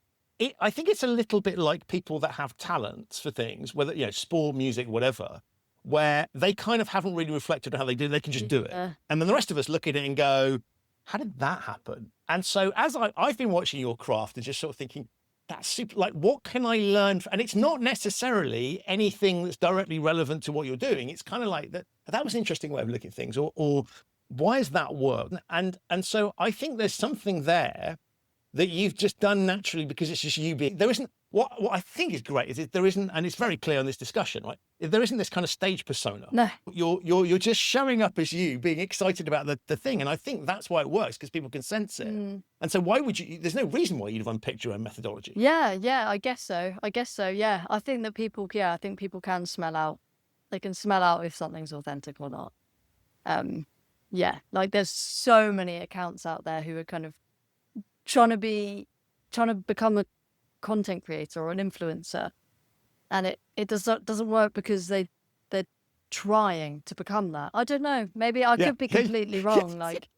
I think it's a little bit like people that have talents for things, whether, sport, music, whatever, where they kind of haven't really reflected on how they do, they can just do it. And then the rest of us look at it and go, how did that happen? And so as I've been watching your craft and just sort of thinking, that's super, like, what can I learn? And it's not necessarily anything that's directly relevant to what you're doing. It's kind of like that was an interesting way of looking at things, or why has that worked? And so I think there's something there that you've just done naturally, because it's just you being, there isn't, what I think is great is there isn't, and it's very clear in this discussion, right? There isn't this kind of stage persona. No. You're just showing up as you, being excited about the thing. And I think that's why it works, because people can sense it. And so why would you, there's no reason why you'd have unpicked your own methodology. Yeah, I guess so. Yeah. I think that people can smell out. They can smell out if something's authentic or not. Yeah, like there's so many accounts out there who are kind of trying to become a content creator or an influencer, and it doesn't work because they're trying to become that. I don't know, maybe I could be completely wrong. Like,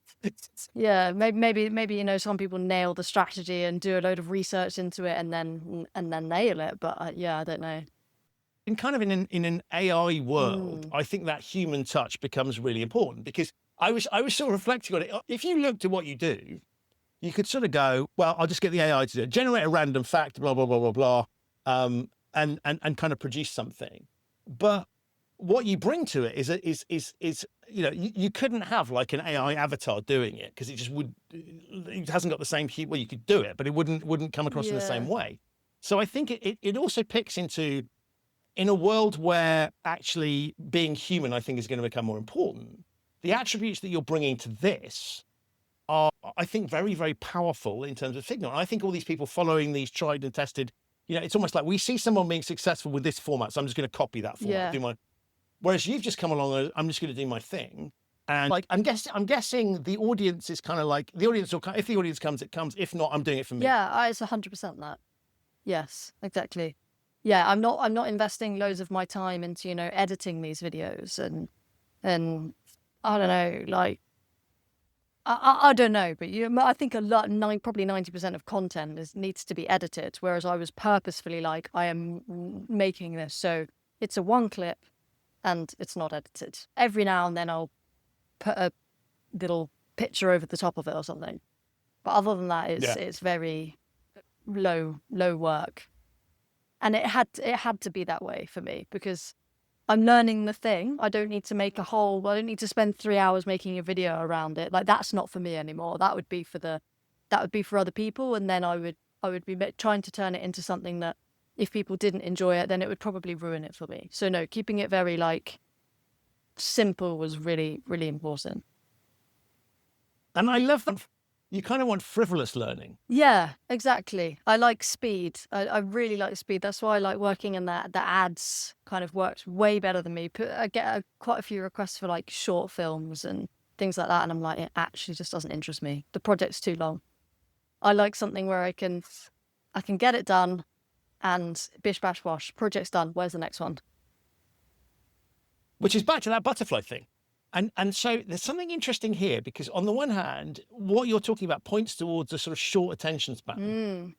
yeah, maybe some people nail the strategy and do a load of research into it and then nail it, but I don't know. In kind of in an AI world, I think that human touch becomes really important, because I was sort of reflecting on it. If you looked at what you do, you could sort of go, well, I'll just get the AI to do it, generate a random fact, blah, blah, blah, blah, blah, and kind of produce something. But what you bring to it is you couldn't have like an AI avatar doing it, because it hasn't got the same hue. Well, you could do it, but it wouldn't come across in the same way. So I think it also picks into, in a world where actually being human, I think, is going to become more important. The attributes that you're bringing to this are, I think, very, very powerful in terms of signal. And I think all these people following these tried and tested, it's almost like we see someone being successful with this format, so I'm just going to copy that format. Whereas you've just come along and I'm just going to do my thing. And like, I'm guessing the audience is kind of like, the audience will come, if the audience comes, it comes. If not, I'm doing it for me. Yeah, it's 100% that. Yes, exactly. Yeah, I'm not investing loads of my time into, editing these videos and I don't know, like, I don't know, but I think probably 90% of content needs to be edited, whereas I was purposefully like, I am making this so it's a one clip and it's not edited. Every now and then I'll put a little picture over the top of it or something, but other than that, it's very low work, and it had to be that way for me, because I'm learning the thing. I don't need to spend 3 hours making a video around it. Like, that's not for me anymore. That would be for other people. And then I would be trying to turn it into something that, if people didn't enjoy it, then it would probably ruin it for me. So no, keeping it very like simple was really, really important. And I love that. You kind of want frivolous learning. Yeah, exactly. I like speed. I really like speed. That's why I like working in that. The ads kind of works way better than me. I get quite a few requests for like short films and things like that. And I'm like, it actually just doesn't interest me. The project's too long. I like something where I can get it done and bish, bash, wash. Project's done. Where's the next one? Which is back to that butterfly thing. And so there's something interesting here, because on the one hand, what you're talking about points towards a sort of short attention span,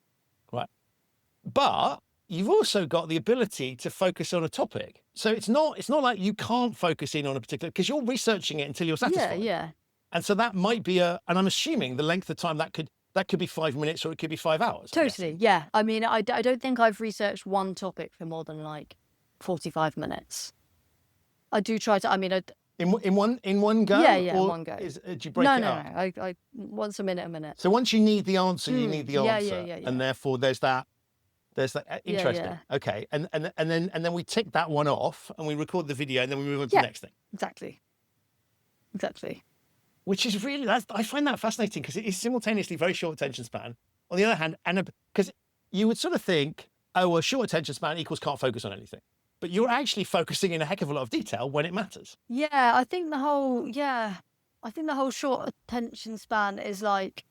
right? But you've also got the ability to focus on a topic. So it's not like you can't focus in on a particular, because you're researching it until you're satisfied. Yeah. And so that might be and I'm assuming the length of time that could be 5 minutes, or it could be 5 hours. Totally, yeah. I mean, I don't think I've researched one topic for more than like 45 minutes. I do try to. I mean, In one go? Yeah, in one go. Do you break it up? No. I once a minute. So once you need the answer, you need the answer. Yeah. And therefore there's that interesting. Yeah. Okay. And then we tick that one off and we record the video and then we move on to the next thing. Exactly. Which is really, I find that fascinating, because it is simultaneously very short attention span. On the other hand, because you would sort of think, oh, well, short attention span equals can't focus on anything. But you're actually focusing in a heck of a lot of detail when it matters. Yeah, I think the whole short attention span is like,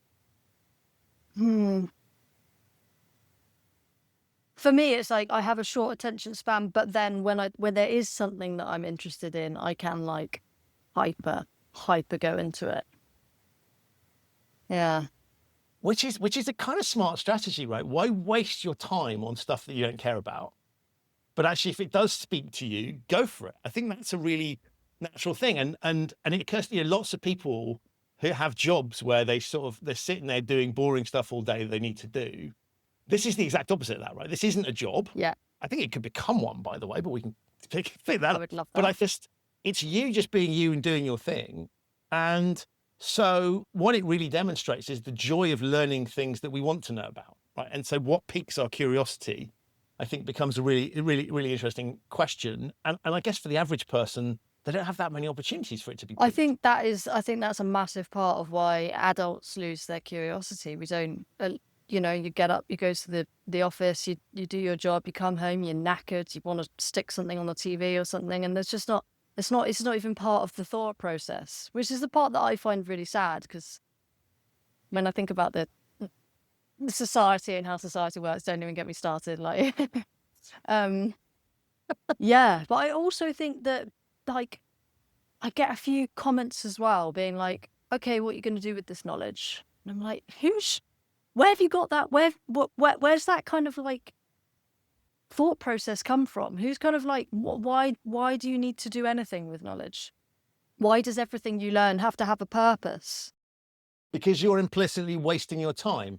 for me, it's like I have a short attention span, but then when there is something that I'm interested in, I can like hyper go into it. Yeah. Which is a kind of smart strategy, right? Why waste your time on stuff that you don't care about? But actually, if it does speak to you, go for it. I think that's a really natural thing. And it occurs to lots of people who have jobs where they're sitting there doing boring stuff all day that they need to do. This is the exact opposite of that, right? This isn't a job. Yeah. I think it could become one, by the way, but we can pick that up. I would love But that. it's you just being you and doing your thing. And so what it really demonstrates is the joy of learning things that we want to know about, right? And so what piques our curiosity, I think, becomes a really interesting question. And I guess for the average person, they don't have that many opportunities for it to be I piqued. think that's a massive part of why adults lose their curiosity. We don't, you get up, you go to the office, you do your job, you come home, you're knackered, you want to stick something on the TV or something, and there's just not, it's not even part of the thought process, which is the part that I find really sad, because when I think about the society and how society works, don't even get me started. Like, yeah, but I also think that, like, I get a few comments as well being like, okay, what are you going to do with this knowledge? And I'm like, where have you got that? Where's that kind of like thought process come from? Who's kind of like, why do you need to do anything with knowledge? Why does everything you learn have to have a purpose? Because you're implicitly wasting your time.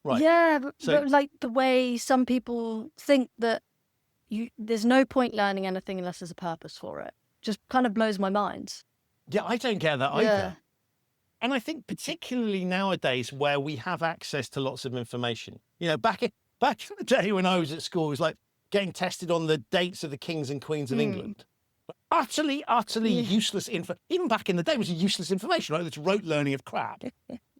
Right. Yeah, but like the way some people think that there's no point learning anything unless there's a purpose for it. Just kind of blows my mind. Yeah, I don't get that Yeah. either. And I think particularly nowadays where we have access to lots of information, back in the day when I was at school, it was like getting tested on the dates of the kings and queens of England. Utterly useless info. Even back in the day, it was useless information, right? It's rote learning of crap.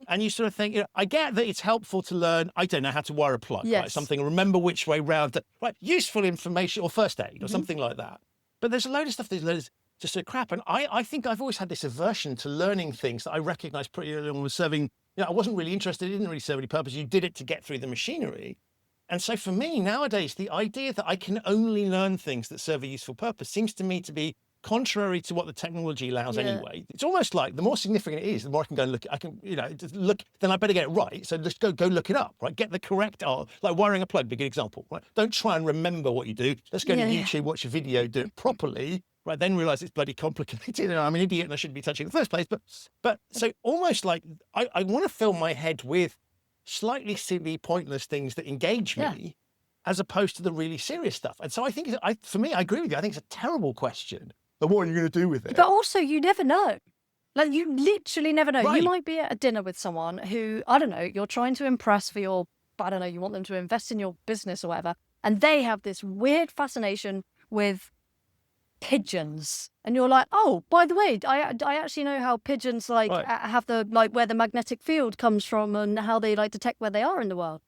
And you sort of think, I get that it's helpful to learn, I don't know how to wire a plug, Yes. right? Something, remember which way round, right? Useful information, or first aid, or something like that. But there's a load of stuff that's just sort of crap. And I think I've always had this aversion to learning things that I recognized pretty early on was serving, I wasn't really interested, it didn't really serve any purpose. You did it to get through the machinery. And so for me nowadays, the idea that I can only learn things that serve a useful purpose seems to me to be contrary to what the technology allows anyway. It's almost like the more significant it is, the more I can go and look, just look, then I better get it right. So just go look it up, right? Get the correct, like wiring a plug, be a good example, right? Don't try and remember what you do. Let's go to YouTube, watch a video, do it properly, right? Then realize it's bloody complicated. I'm an idiot and I shouldn't be touching it in the first place. But so almost like I want to fill my head with slightly silly, pointless things that engage me, as opposed to the really serious stuff. And so I think, for me, I agree with you. I think it's a terrible question. But what are you going to do with it? But also, you never know. Like, you literally never know. Right. You might be at a dinner with someone who, I don't know, you're trying to impress for your, I don't know, you want them to invest in your business or whatever. And they have this weird fascination with pigeons. And you're like, oh, by the way, I actually know how pigeons have where the magnetic field comes from and how they detect where they are in the world.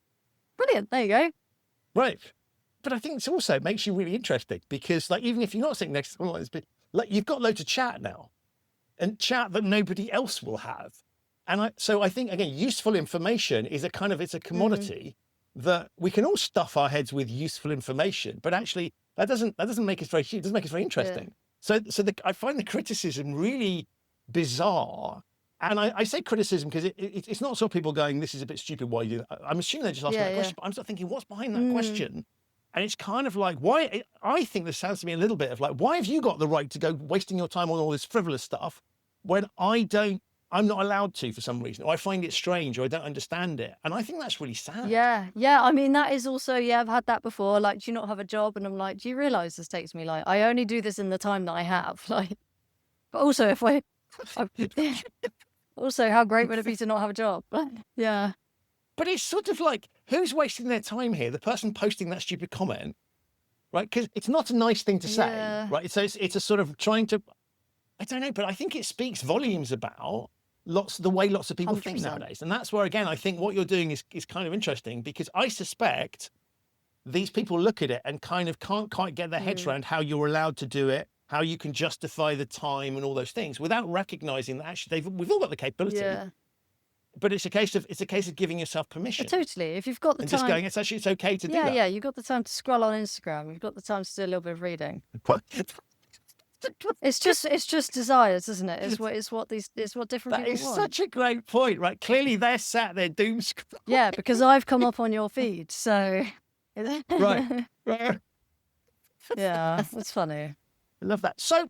Brilliant. There you go. Right. But I think it's also makes you really interesting because even if you're not sitting next to someone like this, you've got loads of chat now and chat that nobody else will have. And so I think, again, useful information is it's a commodity that we can all stuff our heads with useful information, but actually that doesn't make us very, it doesn't make us very interesting. So I find the criticism really bizarre. And I say criticism because it's not sort of people going, this is a bit stupid, why you do that? I'm assuming they're just asking that question, but I'm sort of thinking, what's behind that question? And it's kind of like, why? I think this sounds to me a little bit of like, why have you got the right to go wasting your time on all this frivolous stuff when I'm not allowed to for some reason, or I find it strange, or I don't understand it. And I think that's really sad. Yeah. I mean, that is also, I've had that before. Like, do you not have a job? And I'm like, do you realize this takes me I only do this in the time that I have. But also also, how great would it be to not have a job? Yeah. But it's sort of like, who's wasting their time here? The person posting that stupid comment, right? Because it's not a nice thing to say, right? So it's a sort of trying to, I don't know, but I think it speaks volumes about the way lots of people 100%. Think nowadays. And that's where, again, I think what you're doing is kind of interesting because I suspect these people look at it and kind of can't quite get their heads around how you're allowed to do it, how you can justify the time and all those things without recognizing that actually we've all got the capability. but it's a case of giving yourself permission Totally. If you've got the and time, just going, it's okay to do yeah, that. yeah, you've got the time to scroll on Instagram. You've got the time to do a little bit of reading. It's just desires, isn't it? It's what different That people is want. such a great point, right? Clearly, they're sat there doom scrolling. Yeah, because I've come up on your feed, so Right. yeah, it's funny. I love that. So,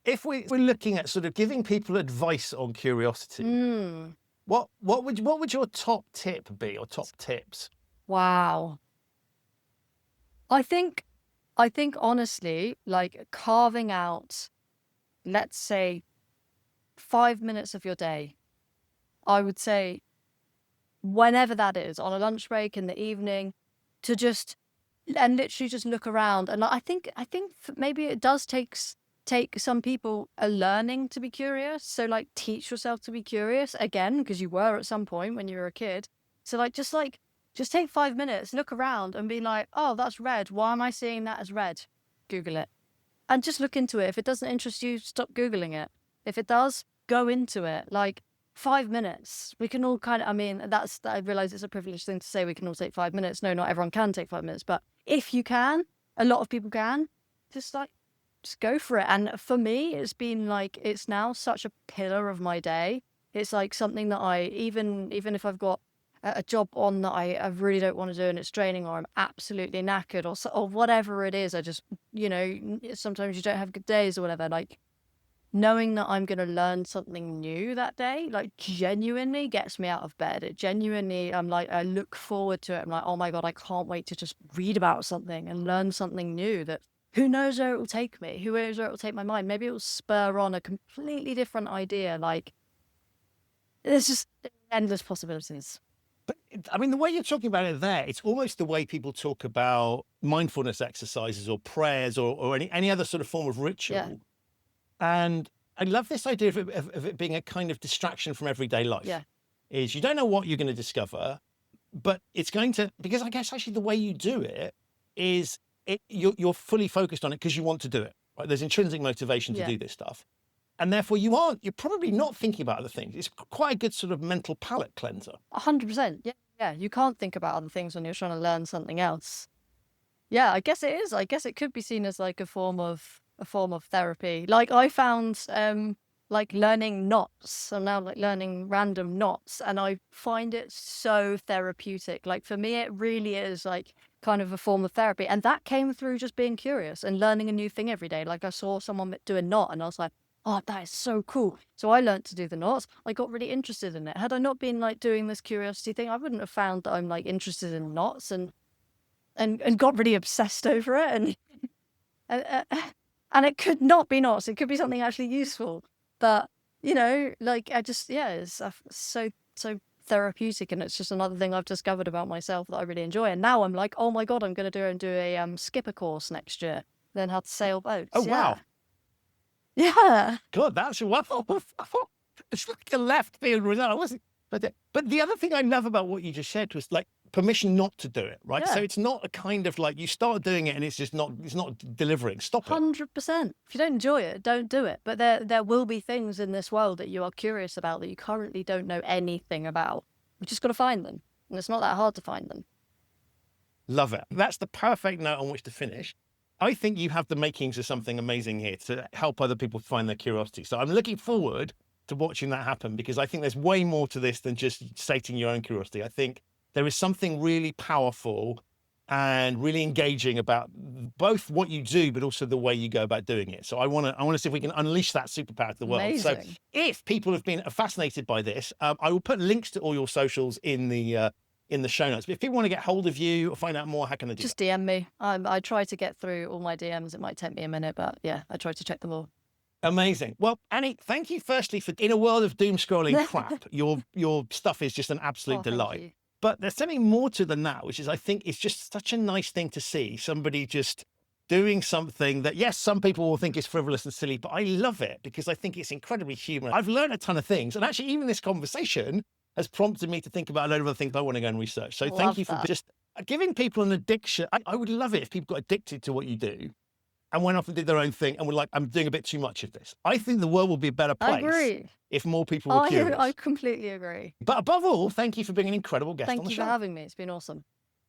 if we're looking at sort of giving people advice on curiosity, what would your top tip be, or top tips? Wow. I think honestly, like carving out, let's say, 5 minutes of your day, I would say, whenever that is, on a lunch break, in the evening, to just and literally just look around. And I think maybe it does take some people a learning to be curious. So like teach yourself to be curious again, because you were at some point when you were a kid. So just take 5 minutes, look around and be like, oh, that's red. Why am I seeing that as red? Google it. And just look into it. If it doesn't interest you, stop Googling it. If it does, go into it. Like 5 minutes. We can all kind of, I mean, I realize it's a privileged thing to say we can all take 5 minutes. No, not everyone can take 5 minutes. But if you can, a lot of people can, just go for it. And for me, it's been like, it's now such a pillar of my day. It's like something that even if I've got a job on that I really don't want to do and it's draining, or I'm absolutely knackered, or whatever it is, I just, sometimes you don't have good days or whatever, like knowing that I'm going to learn something new that day, like genuinely gets me out of bed. It genuinely, I look forward to it. I'm like, oh my God, I can't wait to just read about something and learn something new that who knows where it will take me, who knows where it will take my mind. Maybe it will spur on a completely different idea. Like, there's just endless possibilities. But I mean, the way you're talking about it there, it's almost the way people talk about mindfulness exercises or prayers or any other sort of form of ritual. Yeah. And I love this idea of it being a kind of distraction from everyday life. Yeah. Is you don't know what you're going to discover, but it's going to, because I guess actually the way you do it is you're fully focused on it because you want to do it. Right? There's intrinsic motivation to do this stuff. And therefore you're probably not thinking about other things. It's quite a good sort of mental palate cleanser. 100%. Yeah. Yeah. You can't think about other things when you're trying to learn something else. Yeah, I guess it is. I guess it could be seen as like a form of therapy. Like I found like learning knots. I'm now like learning random knots, and I find it so therapeutic. Like for me, it really is like kind of a form of therapy. And that came through just being curious and learning a new thing every day. Like I saw someone do a knot and I was like, oh, that is so cool. So I learned to do the knots. I got really interested in it. Had I not been like doing this curiosity thing, I wouldn't have found that I'm like interested in knots and got really obsessed over it. And it could not be knots. It could be something actually useful. But, like I just, it's so therapeutic. And it's just another thing I've discovered about myself that I really enjoy. And now I'm like, oh my God, I'm going to do a skipper course next year. Learn how to sail boats. Oh, wow. Yeah. God, that's wow. It's like a left field result, wasn't it? But the other thing I love about what you just said was like permission not to do it, right? Yeah. So it's not a kind of like you start doing it and it's not delivering. Stop it. 100%. If you don't enjoy it, don't do it. But there will be things in this world that you are curious about that you currently don't know anything about. You've just got to find them. And it's not that hard to find them. Love it. That's the perfect note on which to finish. I think you have the makings of something amazing here to help other people find their curiosity. So I'm looking forward to watching that happen, because I think there's way more to this than just stating your own curiosity. I think there is something really powerful and really engaging about both what you do, but also the way you go about doing it. So I want to see if we can unleash that superpower to the world. Amazing. So if people have been fascinated by this, I will put links to all your socials in the show notes. But if people want to get hold of you or find out more, how can they do Just that? DM me. I try to get through all my DMs. It might take me a minute, but yeah, I try to check them all. Amazing. Well, Annie, thank you firstly for, in a world of doom scrolling crap, your stuff is just an absolute Thank delight. you. But there's something more to than that, which is I think it's just such a nice thing to see somebody just doing something that, yes, some people will think is frivolous and silly, but I love it because I think it's incredibly human. I've learned a ton of things, and actually even this conversation has prompted me to think about a load of other things I want to go and research. So thank you for just giving people an addiction. I would love it if people got addicted to what you do. and went off and did their own thing and were like, I'm doing a bit too much of this. I think the world will be a better I place agree. if more people were curious. I completely agree. But above all, thank you for being an incredible guest on Thank the you show. for having me. It's been awesome.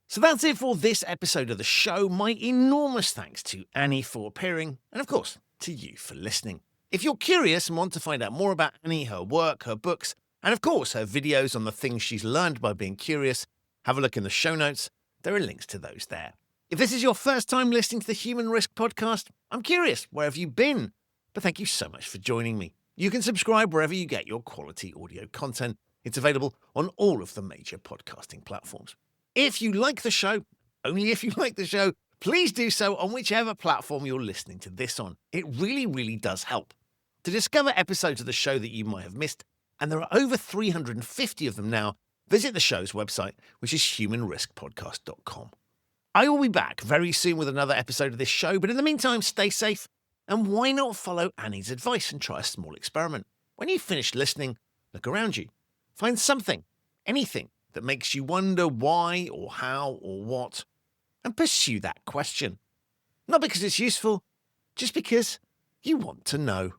So that's it for this episode of the show. My enormous thanks to Annie for appearing, and of course, to you for listening. If you're curious and want to find out more about Annie, her work, her books, and of course her videos on the things she's learned by being curious, have a look in the show notes. There are links to those there. If this is your first time listening to the Human Risk podcast, I'm curious, where have you been? But thank you so much for joining me. You can subscribe wherever you get your quality audio content. It's available on all of the major podcasting platforms. If you like the show, only if you like the show, please do so on whichever platform you're listening to this on. It really, really does help. To discover episodes of the show that you might have missed, and there are over 350 of them now, visit the show's website, which is humanriskpodcast.com. I will be back very soon with another episode of this show, but in the meantime, stay safe, and why not follow Annie's advice and try a small experiment? When you've finished listening, look around you. Find something, anything, that makes you wonder why or how or what, and pursue that question. Not because it's useful, just because you want to know.